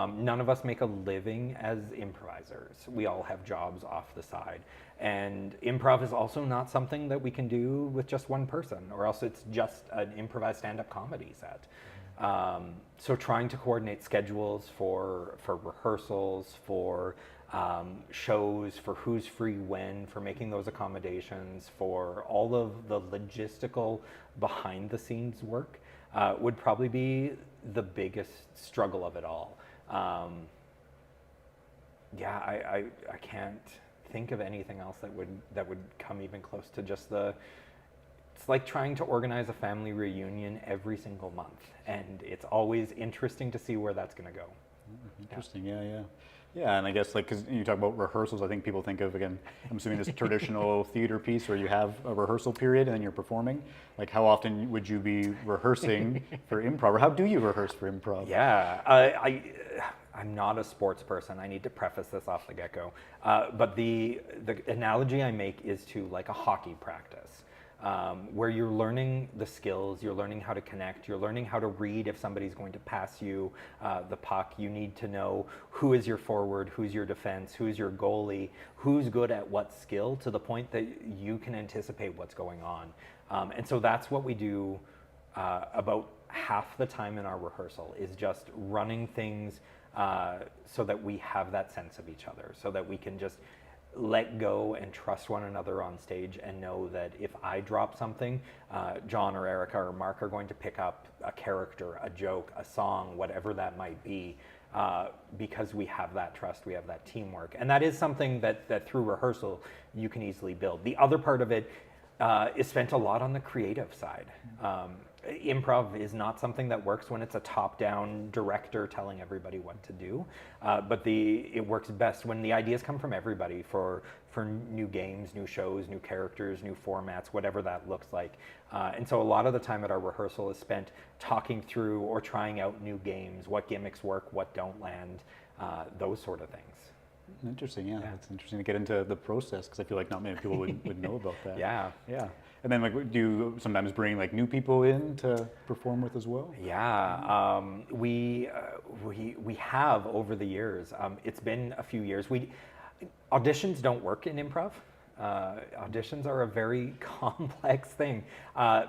None of us make a living as improvisers. We all have jobs off the side. And improv is also not something that we can do with just one person, or else it's just an improvised stand-up comedy set. So trying to coordinate schedules for rehearsals, for shows, for who's free when, for making those accommodations, for all of the logistical behind the scenes work would probably be the biggest struggle of it all. Yeah, I can't think of anything else that would come even close to just it's like trying to organize a family reunion every single month, and it's always interesting to see where that's going to go. Interesting, yeah. Yeah, and I guess like, because you talk about rehearsals, I think people think of, again, I'm assuming this traditional theater piece where you have a rehearsal period and then you're performing. Like how often would you be rehearsing for improv, or how do you rehearse for improv? Yeah, I'm not a sports person. I need to preface this off the get-go. But the analogy I make is to like a hockey practice. Where you're learning the skills, you're learning how to connect, you're learning how to read if somebody's going to pass you the puck. You need to know who is your forward, who's your defense, who's your goalie, who's good at what skill, to the point that you can anticipate what's going on. And so that's what we do about half the time in our rehearsal, is just running things so that we have that sense of each other, so that we can just let go and trust one another on stage, and know that if I drop something, John or Erica or Mark are going to pick up a character, a joke, a song, whatever that might be, because we have that trust, we have that teamwork. And that is something that through rehearsal you can easily build. The other part of it is spent a lot on the creative side. Improv is not something that works when it's a top-down director telling everybody what to do, but it works best when the ideas come from everybody for new games, new shows, new characters, new formats, whatever that looks like. And so a lot of the time at our rehearsal is spent talking through or trying out new games, what gimmicks work, what don't land, those sort of things. Interesting, yeah. It's interesting to get into the process, because I feel like not many people would know about that. Yeah. And then, like, do you sometimes bring like new people in to perform with as well? Yeah, we have over the years. It's been a few years. Auditions don't work in improv. Auditions are a very complex thing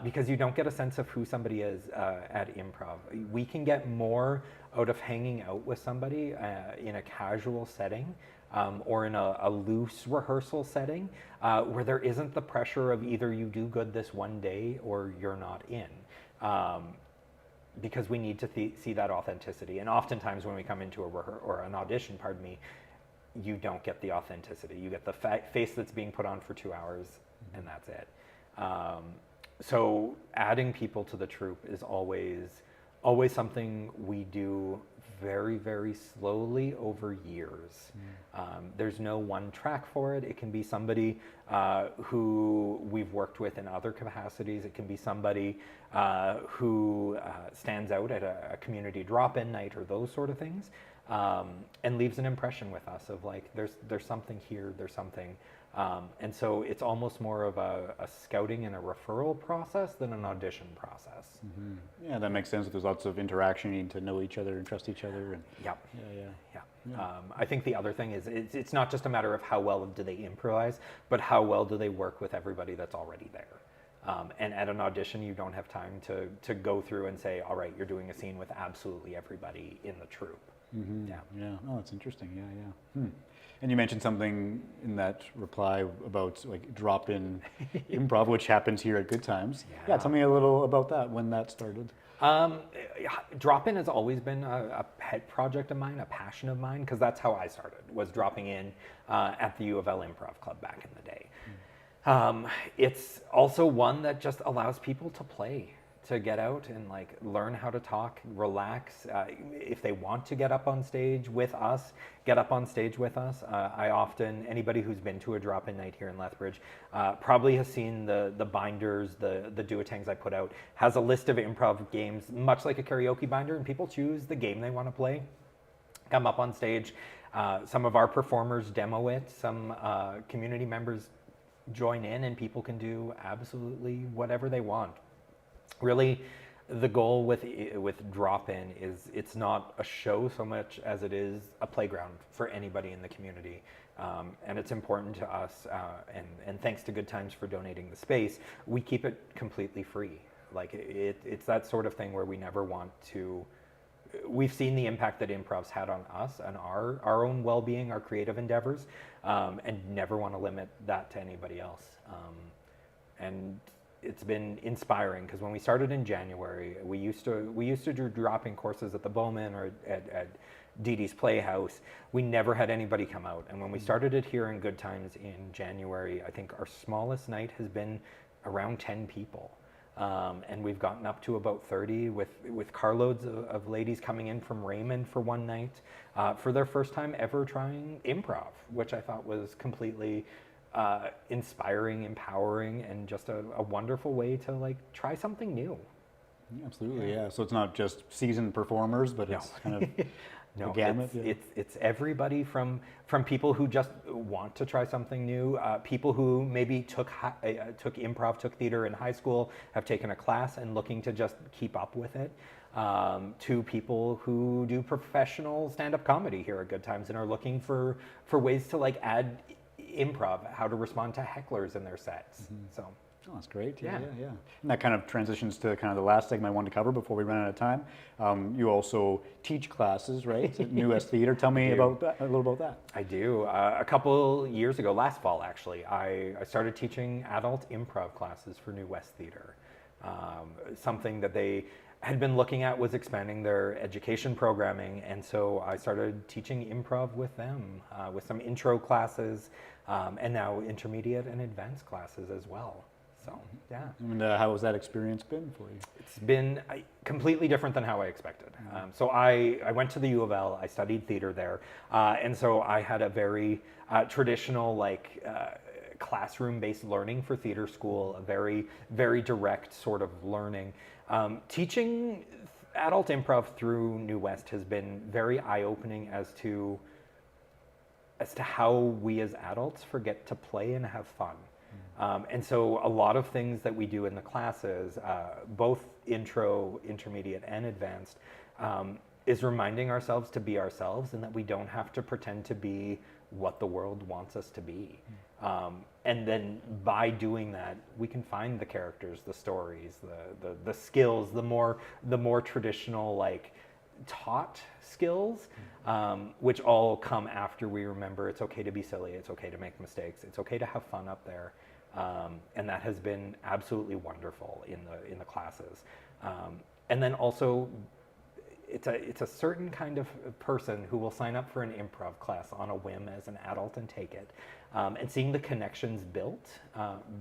because you don't get a sense of who somebody is at improv. We can get more out of hanging out with somebody in a casual setting or in a loose rehearsal setting where there isn't the pressure of either you do good this one day or you're not in. Because we need to see that authenticity. And oftentimes when we come into an audition, you don't get the authenticity. You get the face that's being put on for 2 hours, and that's it. So adding people to the troupe is always something we do very, very slowly over years. There's no one track for it. It can be somebody who we've worked with in other capacities. It can be somebody who stands out at a community drop-in night or those sort of things, and leaves an impression with us of like, there's something here, there's something. And so it's almost more of a scouting and a referral process than an audition process. Mm-hmm. Yeah, that makes sense. There's lots of interaction. You need to know each other and trust each other. And Yep. Yeah. I think the other thing is it's not just a matter of how well do they improvise, but how well do they work with everybody that's already there. And at an audition, you don't have time to go through and say, all right, you're doing a scene with absolutely everybody in the troupe. Mm-hmm. Yeah. Yeah. Oh, that's interesting. Yeah, yeah. And you mentioned something in that reply about like drop-in improv, which happens here at Good Times. Yeah. Tell me a little about that, when that started. Drop-in has always been a pet project of mine, a passion of mine, because that's how I started, was dropping in at the U of L Improv Club back in the day. It's also one that just allows people to play, to get out and like learn how to talk, relax. If they want to get up on stage with us, get up on stage with us. I often, anybody who's been to a drop-in night here in Lethbridge probably has seen the binders, the duotangs I put out, has a list of improv games, much like a karaoke binder, and people choose the game they want to play, come up on stage. Some of our performers demo it, some community members join in, and people can do absolutely whatever they want. Really, the goal with drop-in is it's not a show so much as it is a playground for anybody in the community. And it's important to us, and thanks to Good Times for donating the space, we keep it completely free. Like it's that sort of thing where we never want to, we've seen the impact that improv's had on us and our own well-being, our creative endeavors, and never want to limit that to anybody else. And it's been inspiring, because when we started in January, we used to do drop-in courses at the Bowman or at Dee Dee's Playhouse. We never had anybody come out, and when we started it here in Good Times in January, I think our smallest night has been around 10 people. And we've gotten up to about 30 with carloads of ladies coming in from Raymond for one night for their first time ever trying improv, which I thought was completely inspiring, empowering, and just a wonderful way to like try something new. Yeah, absolutely, yeah. So it's not just seasoned performers, but it's kind of no, the gamut. It's everybody from people who just want to try something new, people who maybe took improv, took theater in high school, have taken a class and looking to just keep up with it, to people who do professional stand-up comedy here at Good Times and are looking for ways to like add improv, how to respond to hecklers in their sets. So. Oh, that's great. Yeah. And that kind of transitions to kind of the last segment I wanted to cover before we run out of time. You also teach classes, right, at New West Theatre. Tell me about that, a little about that. I do. A couple years ago, last fall actually, I started teaching adult improv classes for New West Theatre. Something that they had been looking at was expanding their education programming, and so I started teaching improv with them, with some intro classes, and now intermediate and advanced classes as well. So, yeah. And how has that experience been for you? It's been completely different than how I expected. So I went to the U of L, I studied theater there, and so I had a very traditional like classroom-based learning for theater school, a very, very direct sort of learning. Teaching adult improv through New West has been very eye-opening as to how we as adults forget to play and have fun. And so a lot of things that we do in the classes, both intro, intermediate, and advanced, is reminding ourselves to be ourselves and that we don't have to pretend to be what the world wants us to be. And then by doing that, we can find the characters, the stories, the skills, the more traditional like taught skills, which all come after we remember it's okay to be silly, it's okay to make mistakes, it's okay to have fun up there. And that has been absolutely wonderful in the classes. And then also, it's a certain kind of person who will sign up for an improv class on a whim as an adult and take it. And seeing the connections built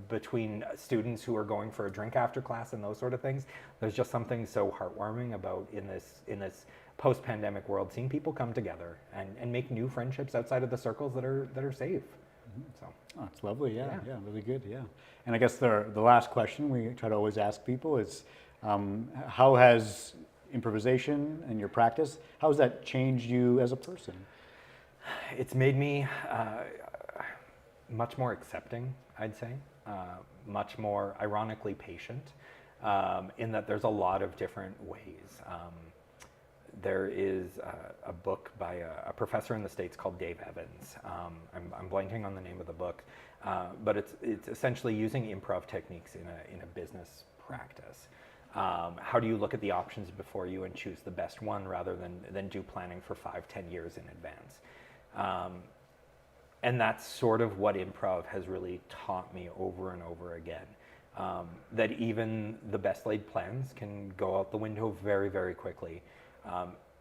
between students who are going for a drink after class and those sort of things, there's just something so heartwarming about in this post-pandemic world, seeing people come together and make new friendships outside of the circles that are safe. So. Oh, it's lovely, yeah, really good, yeah. And I guess the last question we try to always ask people is, how has improvisation and your practice, how has that changed you as a person? It's made me much more accepting, I'd say, much more ironically patient, in that there's a lot of different ways. There is a book by a professor in the States called Dave Evans. I'm blanking on the name of the book, but it's essentially using improv techniques in a business practice. How do you look at the options before you and choose the best one rather than do planning for 5-10 years in advance? And that's sort of what improv has really taught me over and over again. That even the best laid plans can go out the window very, very quickly.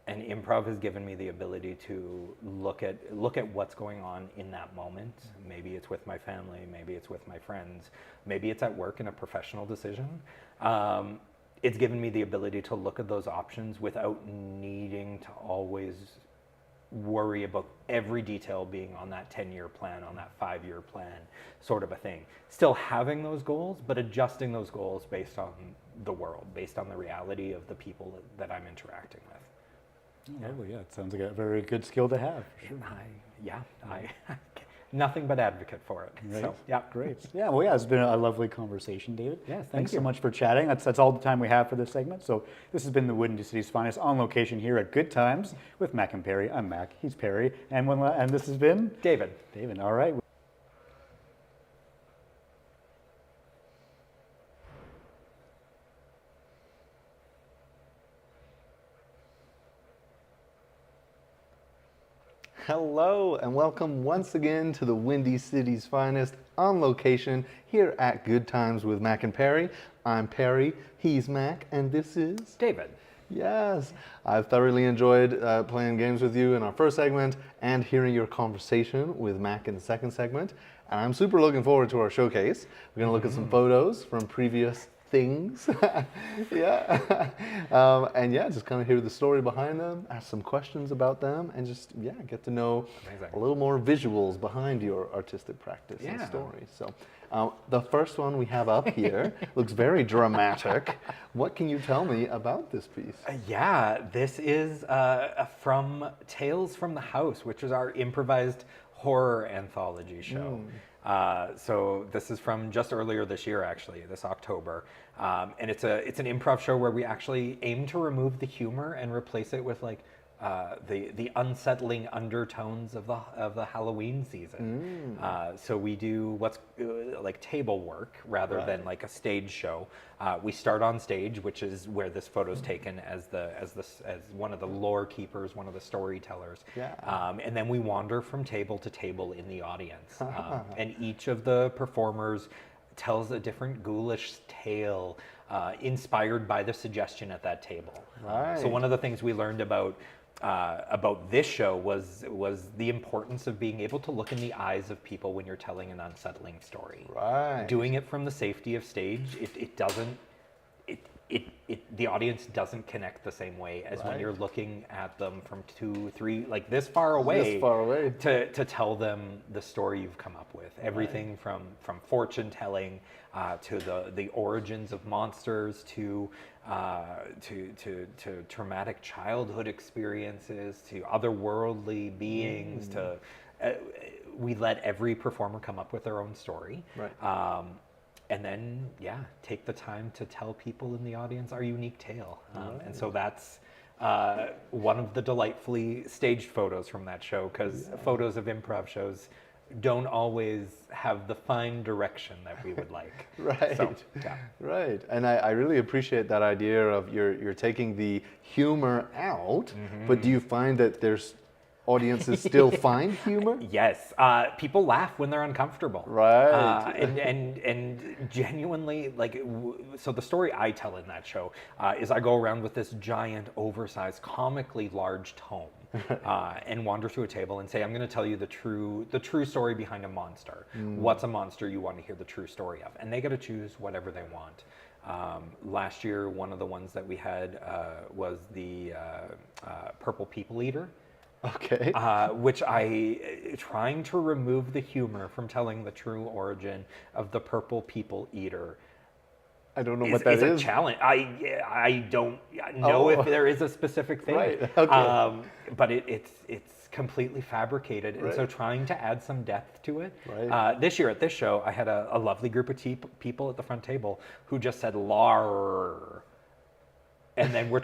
And improv has given me the ability to look at what's going on in that moment. Maybe it's with my family, maybe it's with my friends, maybe it's at work in a professional decision. It's given me the ability to look at those options without needing to always worry about every detail being on that 10-year plan, on that 5-year plan, sort of a thing. Still having those goals, but adjusting those goals based on the world, based on the reality of the people that I'm interacting with. Oh, lovely, yeah. It sounds like a very good skill to have. I nothing but advocate for it. Right. So, yeah. Great. Yeah, well, yeah, it's been a lovely conversation, David. Yes, thank Thanks you. so much for chatting. That's all the time we have for this segment. So this has been the Windy City's Finest on location here at Good Times with Mac and Perry. I'm Mac, he's Perry, and this has been David. David, all right. Hello and welcome once again to the Windy City's Finest on location here at Good Times with Mac and Perry. I'm Perry, he's Mac, and this is David. Yes, I've thoroughly enjoyed playing games with you in our first segment and hearing your conversation with Mac in the second segment. And I'm super looking forward to our showcase. We're going to look at some photos from previous things. Yeah. And yeah, just kind of hear the story behind them, ask some questions about them, and just, get to know a little more visuals behind your artistic practice and story. So the first one we have up here looks very dramatic. What can you tell me about this piece? This is from Tales from the House, which is our improvised horror anthology show. So this is from just earlier this year, actually, this October. And it's an improv show where we actually aim to remove the humor and replace it with like the unsettling undertones of the Halloween season. So we do what's like table work rather than like a stage show. We start on stage, which is where this photo's taken as one of the lore keepers, one of the storytellers. And then we wander from table to table in the audience. And each of the performers tells a different ghoulish tale inspired by the suggestion at that table. So one of the things we learned about this show was the importance of being able to look in the eyes of people when you're telling an unsettling story. Doing it from the safety of stage, the audience doesn't connect the same way as when you're looking at them from 2, 3, like this far away to tell them the story you've come up with. Everything from fortune telling to the origins of monsters to traumatic childhood experiences to otherworldly beings to we let every performer come up with their own story. And then, take the time to tell people in the audience our unique tale. And so that's one of the delightfully staged photos from that show, because photos of improv shows don't always have the fine direction that we would like. Right. And I really appreciate that idea of you're taking the humor out, but do you find that there's audiences still find humor? Yes, people laugh when they're uncomfortable. And genuinely, like, so the story I tell in that show is I go around with this giant, oversized, comically large tome and wander to a table and say, I'm going to tell you the true story behind a monster. What's a monster you want to hear the true story of? And they get to choose whatever they want. Last year, one of the ones that we had was the Purple People Eater. Which trying to remove the humor from telling the true origin of the Purple People Eater. I don't know what that is. It's a challenge. I don't know if there is a specific thing. But it's completely fabricated, and so trying to add some depth to it. This year at this show, I had a lovely group of people at the front table who just said "lar." And then we're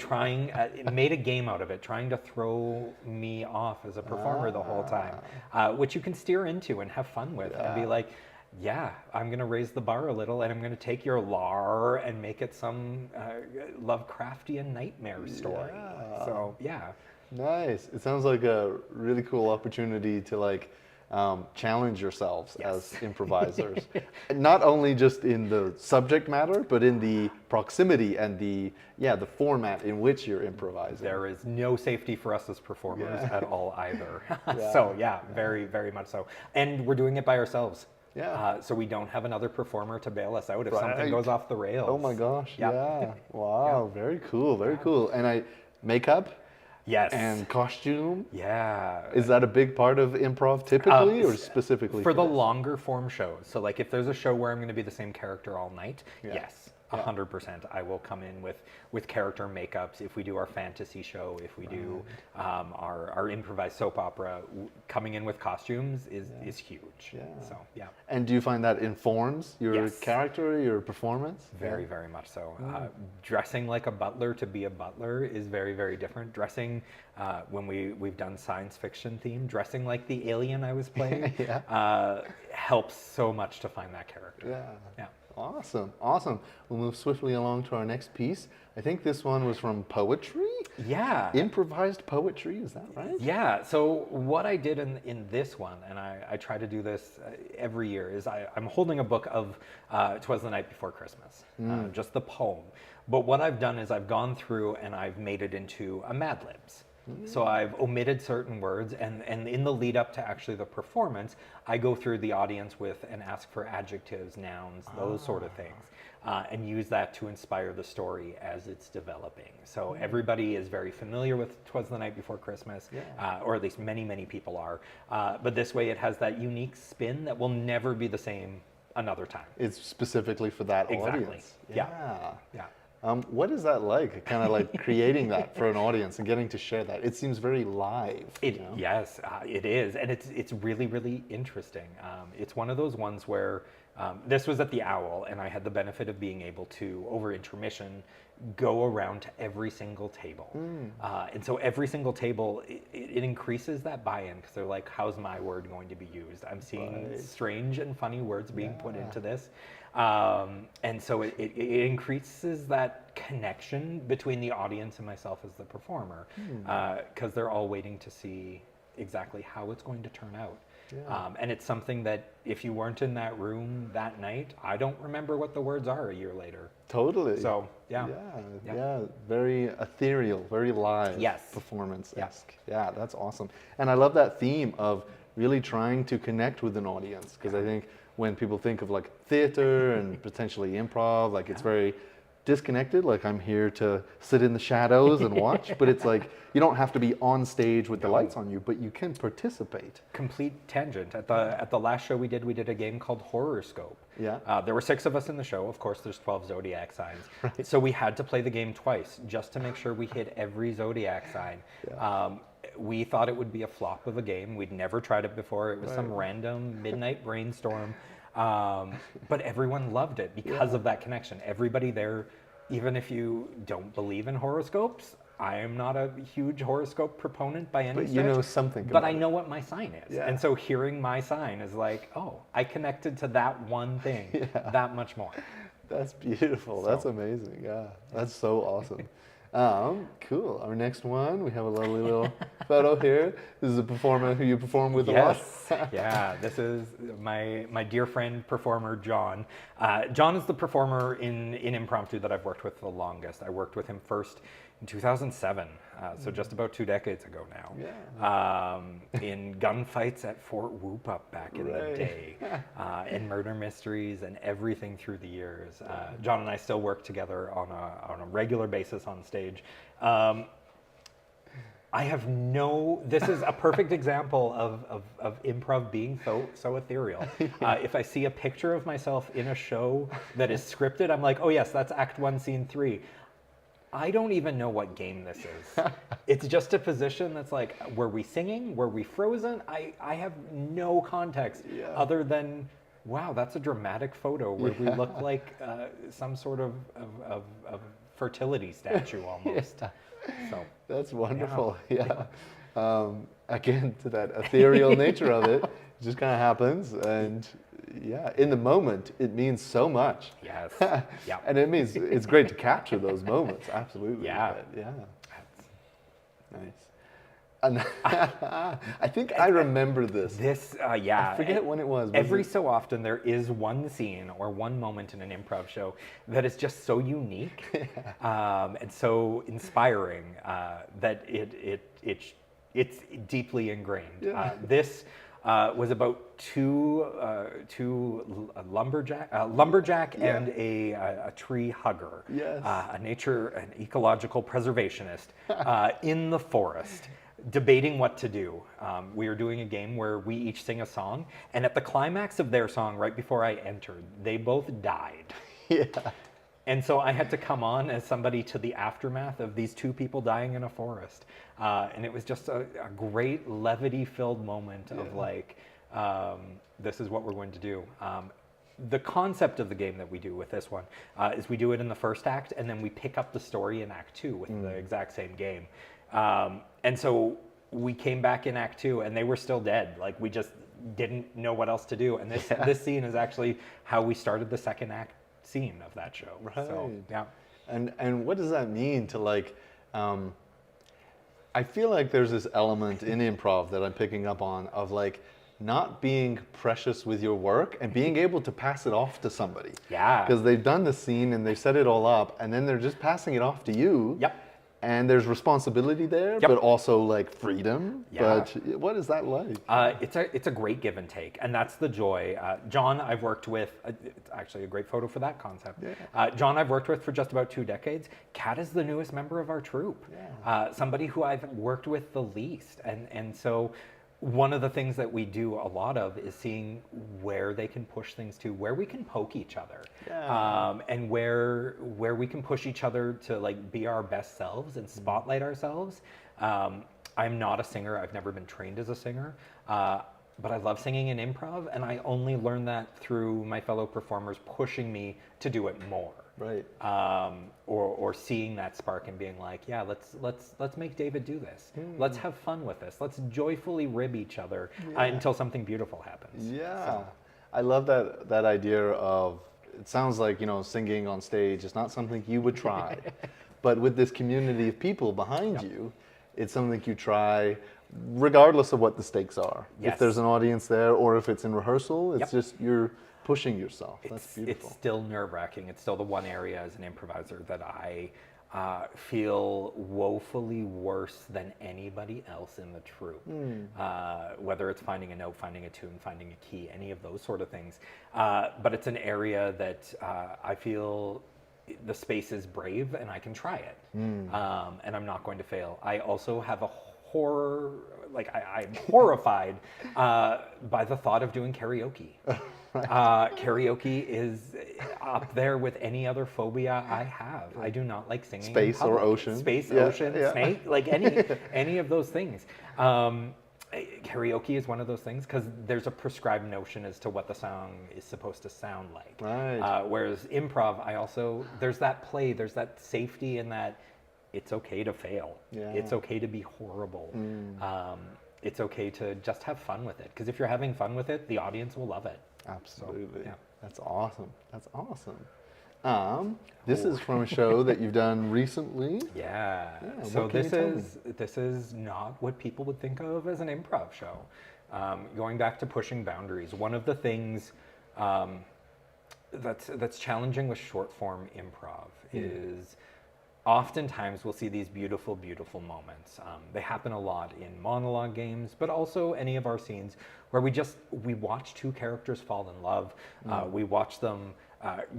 made a game out of it, trying to throw me off as a performer the whole time, which you can steer into and have fun with and be like, yeah, I'm going to raise the bar a little, and I'm going to take your lar and make it some Lovecraftian nightmare story. Yeah. So, yeah. Nice. It sounds like a really cool opportunity to like challenge yourselves as improvisers. Not only just in the subject matter, but in the proximity and the format in which you're improvising. There is no safety for us as performers at all either. Yeah. So very, very much so. And we're doing it by ourselves. Yeah. So we don't have another performer to bail us out if Right. something goes off the rails. Oh my gosh. Yeah. Yeah. Wow. Very cool. Very cool. And makeup Yes. and costume. Yeah. Is that a big part of improv typically or specifically for the this? longer form shows? So like if there's a show where I'm going to be the same character all night, Yeah. yes, 100%. I will come in with character makeups. If we do our fantasy show, if we do our improvised soap opera, coming in with costumes is huge. Yeah. So yeah. And do you find that informs your Yes. character, your performance? Very, very much so. Dressing like a butler to be a butler is very, very different. Dressing, when we've done science fiction theme, dressing like the alien I was playing helps so much to find that character. Yeah. Yeah. Awesome. Awesome. We'll move swiftly along to our next piece. I think this one was from poetry? Yeah. Improvised poetry, is that right? Yeah. So what I did in this one, and I try to do this every year, is I'm holding a book of 'Twas the Night Before Christmas, just the poem. But what I've done is I've gone through and I've made it into a Mad Libs. So I've omitted certain words, and in the lead up to actually the performance, I go through the audience with and ask for adjectives, nouns, those sort of things, and use that to inspire the story as it's developing. So everybody is very familiar with 'Twas the Night Before Christmas, or at least many, many people are. But this way it has that unique spin that will never be the same another time. It's specifically for that Exactly. audience. Yeah. Yeah. What is that like? Kind of like creating that for an audience and getting to share that. It seems very live. Yes, it is, and it's really, really interesting. It's one of those ones where this was at the Owl, and I had the benefit of being able to, over intermission, go around to every single table. And so every single table, it increases that buy-in, because they're like, how's my word going to be used? I'm seeing strange and funny words being put into this. And so it increases that connection between the audience and myself as the performer, because they're all waiting to see exactly how it's going to turn out. And it's something that if you weren't in that room that night, I don't remember what the words are a year later. Totally. So, yeah. Very ethereal, very live performance-esque. Yeah, that's awesome. And I love that theme of really trying to connect with an audience, because I think when people think of like theater and potentially improv, like it's very disconnected, like I'm here to sit in the shadows and watch, but it's like you don't have to be on stage with the lights on you, but you can participate. Complete tangent. At the last show we did a game called Horoscope. Yeah. There were 6 of us in the show. Of course, there's 12 zodiac signs. Right. So we had to play the game twice just to make sure we hit every zodiac sign. We thought it would be a flop of a game. We'd never tried it before. It was some random midnight brainstorm. But everyone loved it because of that connection. Everybody there, even if you don't believe in horoscopes, I am not a huge horoscope proponent by any stretch. But you know something But about I know what my sign is. Yeah. And so hearing my sign is like, oh, I connected to that one thing that much more. That's beautiful. That's amazing. Yeah, that's so awesome. Cool. Our next one, we have a lovely little photo here. This is a performer who you perform with a lot. Yeah, this is my dear friend, performer, John. John is the performer in ImpromptOu that I've worked with the longest. I worked with him first in 2007, so just about 2 decades ago now. In gunfights at Fort Whoop-Up back in the day, and murder mysteries and everything through the years. John and I still work together on a regular basis on stage. This is a perfect example of improv being so ethereal. If I see a picture of myself in a show that is scripted, I'm like, oh yes, that's Act 1, Scene 3. I don't even know what game this is. It's just a position that's like, were we singing? Were we frozen? I have no context other than, wow, that's a dramatic photo where we look like some sort of fertility statue almost. So that's wonderful. Again, to that ethereal nature of it, it just kind of happens, and yeah, in the moment, it means so much. Yes. Yeah. And it means it's great to capture those moments. Absolutely. Yeah. But, yeah. Nice. And I think I remember this. This, yeah. I forget when it was. Every so often, there is one scene or one moment in an improv show that is just so unique and so inspiring that it's deeply ingrained. Yeah. This was about two lumberjack Yeah. and a tree hugger, Yes. an ecological preservationist in the forest, debating what to do. We are doing a game where we each sing a song, and at the climax of their song, right before I entered, they both died. Yeah. And so I had to come on as somebody to the aftermath of these two people dying in a forest. And it was just a great levity-filled moment of like, this is what we're going to do. The concept of the game that we do with this one is we do it in the first act, and then we pick up the story in Act 2 with the exact same game. And so we came back in Act 2, and they were still dead. Like, we just didn't know what else to do. And this scene is actually how we started the second act scene of that show. Right. So, yeah. And what does that mean to like? I feel like there's this element in improv that I'm picking up on of like not being precious with your work and being able to pass it off to somebody. Yeah. Because they've done the scene and they've set it all up, and then they're just passing it off to you. Yep. And there's responsibility there, Yep. but also like freedom. Yeah. But what is that like? It's a great give and take, and that's the joy. John, I've worked with. It's actually a great photo for that concept. Yeah. John, I've worked with for just about 2 decades. Kat is the newest member of our troupe. Yeah. Somebody who I've worked with the least, and so one of the things that we do a lot of is seeing where they can push things to, where we can poke each other, Yeah. and where we can push each other to like be our best selves and spotlight ourselves. I'm not a singer. I've never been trained as a singer, but I love singing in improv, and I only learned that through my fellow performers pushing me to do it more. Right. Or seeing that spark and being like, yeah, let's make David do this. Let's have fun with this. Let's joyfully rib each other until something beautiful happens. Yeah. So, I love that idea of, it sounds like, singing on stage is not something you would try, but with this community of people behind you, it's something you try regardless of what the stakes are. Yes. If there's an audience there or if it's in rehearsal, it's just you're pushing yourself. That's beautiful. It's still nerve-wracking. It's still the one area as an improviser that I feel woefully worse than anybody else in the troupe. Whether it's finding a note, finding a tune, finding a key, any of those sort of things. But it's an area that I feel the space is brave and I can try it. And I'm not going to fail. I also have a horror, I'm horrified by the thought of doing karaoke. Karaoke is up there with any other phobia I have. I do not like singing in Space or public. ocean. Space, Yeah, ocean, yeah. snake, like any of those things. Karaoke is one of those things because there's a prescribed notion as to what the song is supposed to sound like. Right. Whereas improv, there's that play, there's that safety in that it's okay to fail. Yeah. It's okay to be horrible. It's okay to just have fun with it. Because if you're having fun with it, the audience will love it. Absolutely. So, yeah. That's awesome. That's awesome. This is from a show that you've done recently. Yeah. Yeah, So what can you tell me? this is not what people would think of as an improv show. Going back to pushing boundaries, one of the things that's challenging with short form improv is oftentimes we'll see these beautiful, beautiful moments. They happen a lot in monologue games, but also any of our scenes where we watch two characters fall in love. We watch them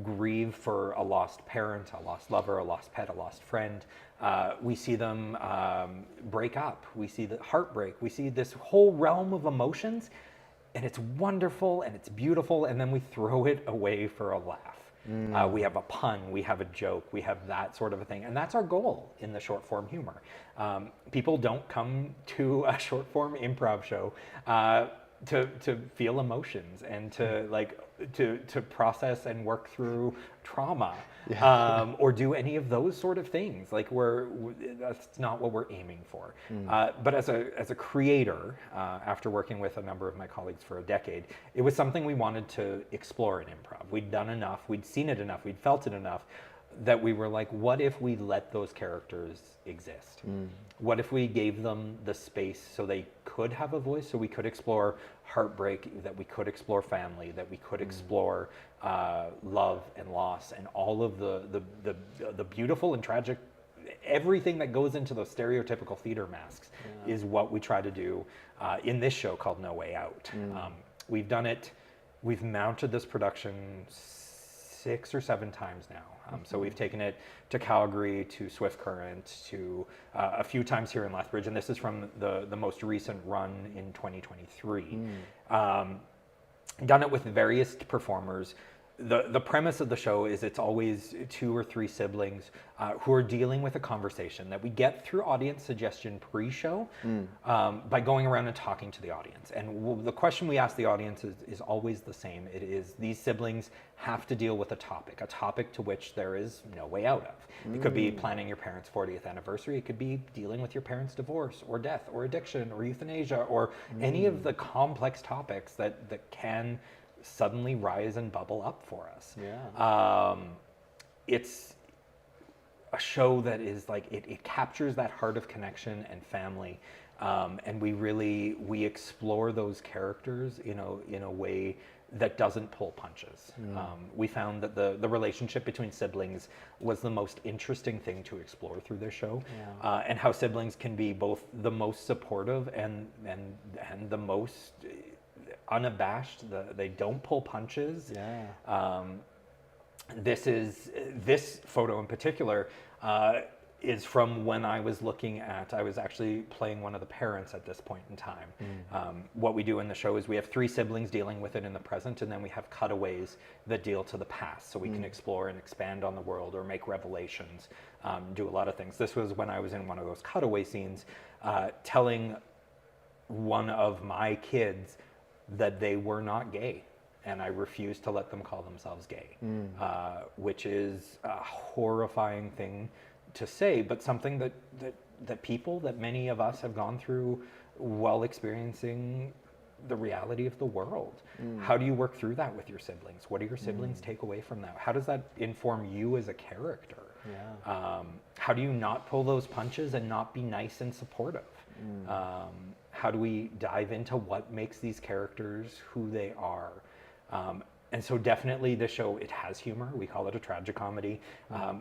grieve for a lost parent, a lost lover, a lost pet, a lost friend. We see them break up. We see the heartbreak. We see this whole realm of emotions, and it's wonderful and it's beautiful, and then we throw it away for a laugh. We have a pun, we have a joke, we have that sort of a thing. And that's our goal in the short form humor. People don't come to a short form improv show to feel emotions and to like to process and work through trauma, or do any of those sort of things. Like that's not what we're aiming for. But as a creator, after working with a number of my colleagues for a decade, it was something we wanted to explore in improv. We'd done enough, we'd seen it enough, we'd felt it enough, that we were like, what if we let those characters exist? What if we gave them the space so they could have a voice, so we could explore heartbreak, that we could explore family, that we could explore love and loss, and all of the beautiful and tragic, everything that goes into those stereotypical theater masks is what we try to do in this show called No Way Out. We've done it, we've mounted this production 6 or 7 times now. So we've taken it to Calgary, to Swift Current, to a few times here in Lethbridge, and this is from the most recent run in 2023. Done it with various performers. The premise of the show is it's always 2 or 3 siblings who are dealing with a conversation that we get through audience suggestion pre-show by going around and talking to the audience. And the question we ask the audience is always the same. It is, these siblings have to deal with a topic to which there is no way out of. It could be planning your parents' 40th anniversary. It could be dealing with your parents' divorce or death or addiction or euthanasia or any of the complex topics that can suddenly rise and bubble up for us. It's a show that is like, it captures that heart of connection and family, and we explore those characters in a way that doesn't pull punches. We found that the relationship between siblings was the most interesting thing to explore through this show, and how siblings can be both the most supportive and the most unabashed. They don't pull punches. This photo in particular is from when I was actually playing one of the parents at this point in time. What we do in the show is we have 3 siblings dealing with it in the present, and then we have cutaways that deal to the past, so we can explore and expand on the world or make revelations, do a lot of things. This was when I was in one of those cutaway scenes, telling one of my kids that they were not gay, and I refused to let them call themselves gay, which is a horrifying thing to say, but something that many of us have gone through while experiencing the reality of the world. How do you work through that with your siblings? What do your siblings take away from that? How does that inform you as a character? How do you not pull those punches and not be nice and supportive? How do we dive into what makes these characters who they are? And so definitely this show, it has humor. We call it a tragicomedy.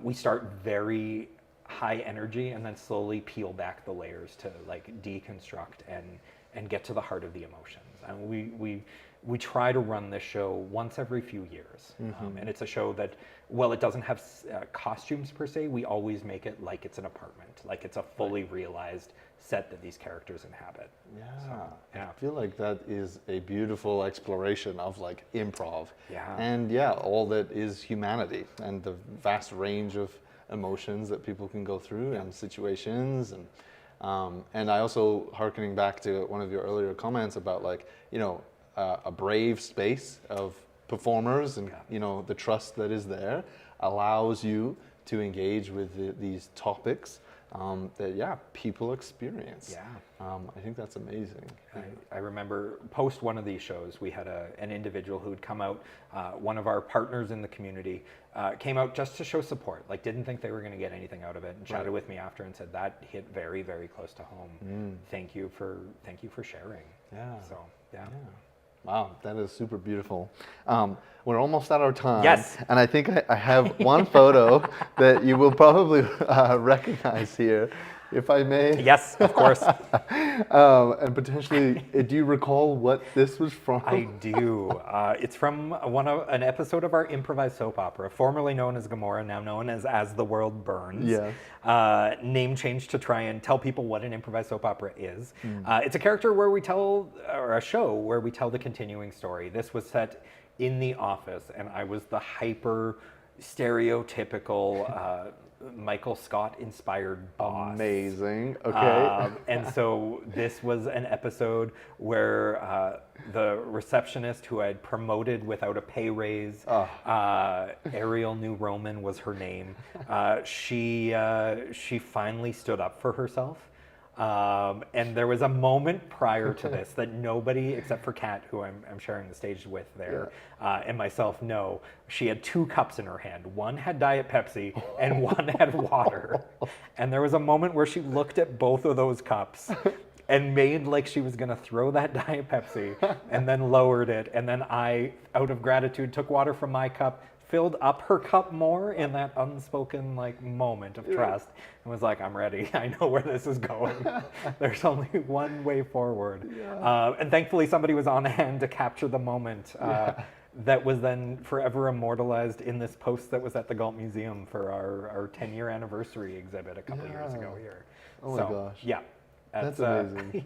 We start very high energy and then slowly peel back the layers to like deconstruct and get to the heart of the emotions. And we try to run this show once every few years. And it's a show that, well, it doesn't have costumes per se. We always make it like it's an apartment, like it's a fully realized set that these characters inhabit. I feel like that is a beautiful exploration of like improv. And all that is humanity and the vast range of emotions that people can go through and situations. And I also, hearkening back to one of your earlier comments about like, a brave space of performers and the trust that is there allows you to engage with these topics that people experience. I think that's amazing. I remember post one of these shows, we had an individual who'd come out, one of our partners in the community came out just to show support, like didn't think they were going to get anything out of it, and chatted with me after and said that hit very, very close to home. Thank you for sharing. Wow, that is super beautiful. We're almost at our time. Yes. And I think I have one photo that you will probably recognize here, if I may. Yes, of course. And potentially, do you recall what this was from? I do. It's from an episode of our improvised soap opera, formerly known as Gomorrah, now known as The World Burns. Name change to try and tell people what an improvised soap opera is. It's a character where a show where we tell the continuing story. This was set in the office, and I was the hyper stereotypical Michael Scott inspired boss. Amazing. Okay. And so this was an episode where the receptionist who I'd promoted without a pay raise, Ariel New Roman was her name. She finally stood up for herself. And there was a moment prior to this that nobody except for Kat, who I'm sharing the stage with there, and myself know. She had 2 cups in her hand. One had Diet Pepsi and one had water. And there was a moment where she looked at both of those cups and made like she was gonna throw that Diet Pepsi and then lowered it. And then I, out of gratitude, took water from my cup, filled up her cup more in that unspoken like moment of trust, and was like, I'm ready. I know where this is going. There's only one way forward. And thankfully somebody was on hand to capture the moment that was then forever immortalized in this post that was at the Galt Museum for our 10-year anniversary exhibit a couple years ago here. Oh my gosh. Yeah. That's amazing.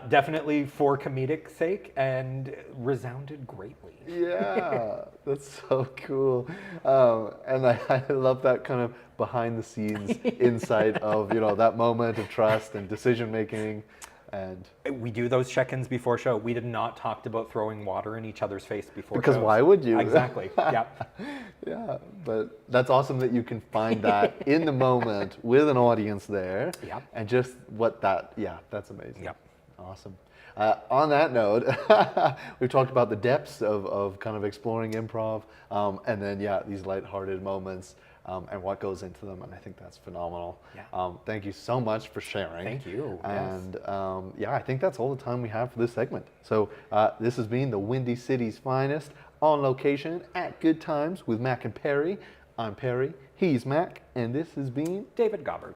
Definitely for comedic sake and resounded greatly. Yeah, that's so cool. And I love that kind of behind the scenes insight of, that moment of trust and decision making. And we do those check-ins before show. We did not talk about throwing water in each other's face before because shows. why would you? Exactly. Yeah. Yeah, but that's awesome that you can find that in the moment with an audience there. Yep. And just that's amazing. Yep. Awesome. On that note, we've talked about the depths of kind of exploring improv, and then these lighthearted moments. And what goes into them, and I think that's phenomenal. Yeah. Thank you so much for sharing. Thank you. And I think that's all the time we have for this segment. So this has been the Windy City's finest, on location at Good Times with Mac and Perry. I'm Perry, he's Mac, and this has been David Gabert.